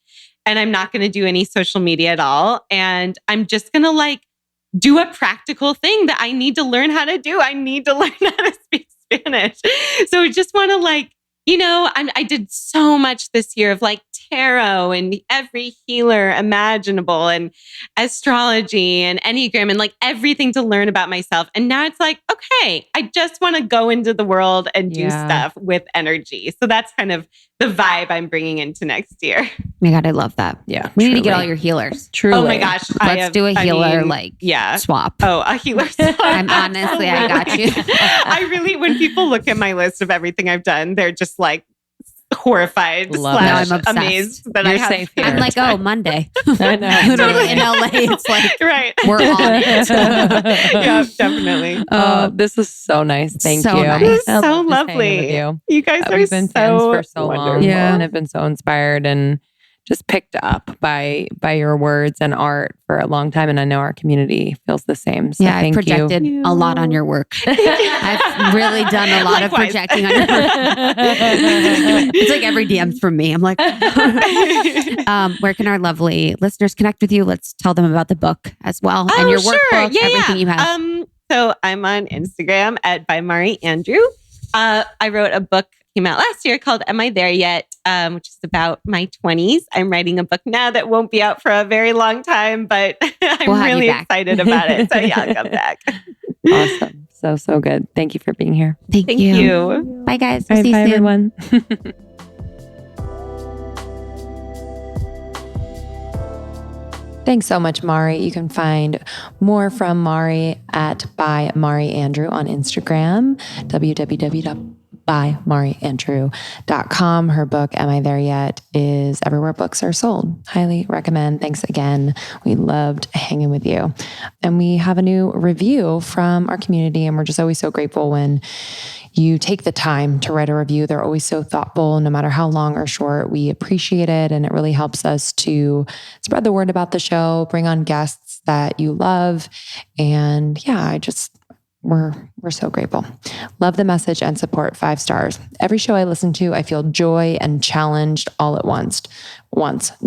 And I'm not going to do any social media at all. And I'm just going to like do a practical thing that I need to learn how to do. I need to learn how to speak Spanish. So I just want to like, you know, I did so much this year of like tarot and every healer imaginable and astrology and Enneagram and like everything to learn about myself. And now it's like, okay, I just want to go into the world and do stuff with energy. So that's kind of the vibe I'm bringing into next year. Oh my God, I love that. Yeah. We need to get all your healers. Truly. Oh my gosh. Let's do a healer swap. Oh, a healer swap. I'm honestly, I got you. I really, when people look at my list of everything I've done, they're just like horrified Love slash it. I'm amazed that You're I have. safe here. I'm like, oh, Monday. I know. Literally in LA, it's like, Right. we're on it. Yeah, definitely. This is so nice. Thank So you. nice. This is I so love just hanging lovely. with you. You guys are We've been so friends for so long. wonderful. And I've been so inspired and just picked up by your words and art for a long time. And I know our community feels the same. So Yeah, I've thank projected you. a lot on your work. I've really done a lot of Likewise. projecting on your work. It's like every DM's from me. I'm like, where can our lovely listeners connect with you? Let's tell them about the book as well and your workbook, everything you have. So I'm on Instagram at by Mari Andrew. I wrote a book, came out last year called Am I There Yet? Which is about my 20s. I'm writing a book now that won't be out for a very long time, but I'm We'll have you really back. excited about it. So yeah, I'll come back. Awesome. So good. Thank you for being here. Thank Thank you. you. Bye, guys. All We'll right, see you bye, soon. everyone. Thanks so much, Mari. You can find more from Mari at by Mari Andrew on Instagram, www.bymariandrew.com. Her book, Am I There Yet? Is everywhere books are sold. Highly recommend. Thanks again. We loved hanging with you. And we have a new review from our community, and we're just always so grateful when you take the time to write a review. They're always so thoughtful, no matter how long or short. We appreciate it. And it really helps us to spread the word about the show, bring on guests that you love. And yeah, we're so grateful. Love the message and support. 5 stars. Every show I listen to, I feel joy and challenged all at once.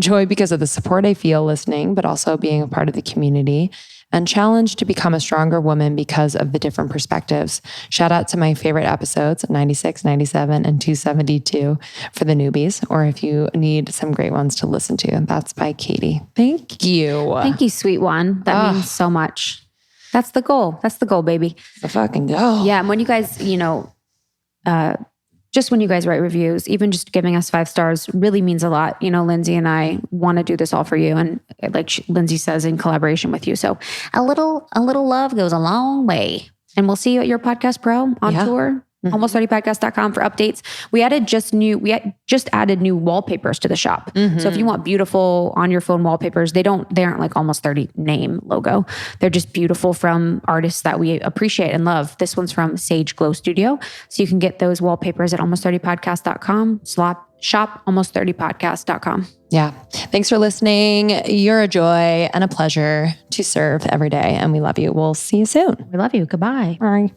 Joy because of the support I feel listening, but also being a part of the community, and challenged to become a stronger woman because of the different perspectives. Shout out to my favorite episodes, 96, 97, and 272 for the newbies, or if you need some great ones to listen to. That's by Katie. Thank you. Thank you, sweet one. That means so much. That's the goal. That's the goal, baby. The fucking go. Yeah. And when you guys, just when you guys write reviews, even just giving us 5 stars really means a lot. Lindsay and I want to do this all for you. And like Lindsay says, in collaboration with you. So a little love goes a long way. And we'll see you at your Podcast Pro on tour. Almost30podcast.com for updates. We just added new wallpapers to the shop. So if you want beautiful on your phone wallpapers, they aren't like Almost 30 name logo. They're just beautiful from artists that we appreciate and love. This one's from Sage Glow Studio. So you can get those wallpapers at almost30podcast.com. Shop almost30podcast.com. Yeah. Thanks for listening. You're a joy and a pleasure to serve every day. And we love you. We'll see you soon. We love you. Goodbye. Bye.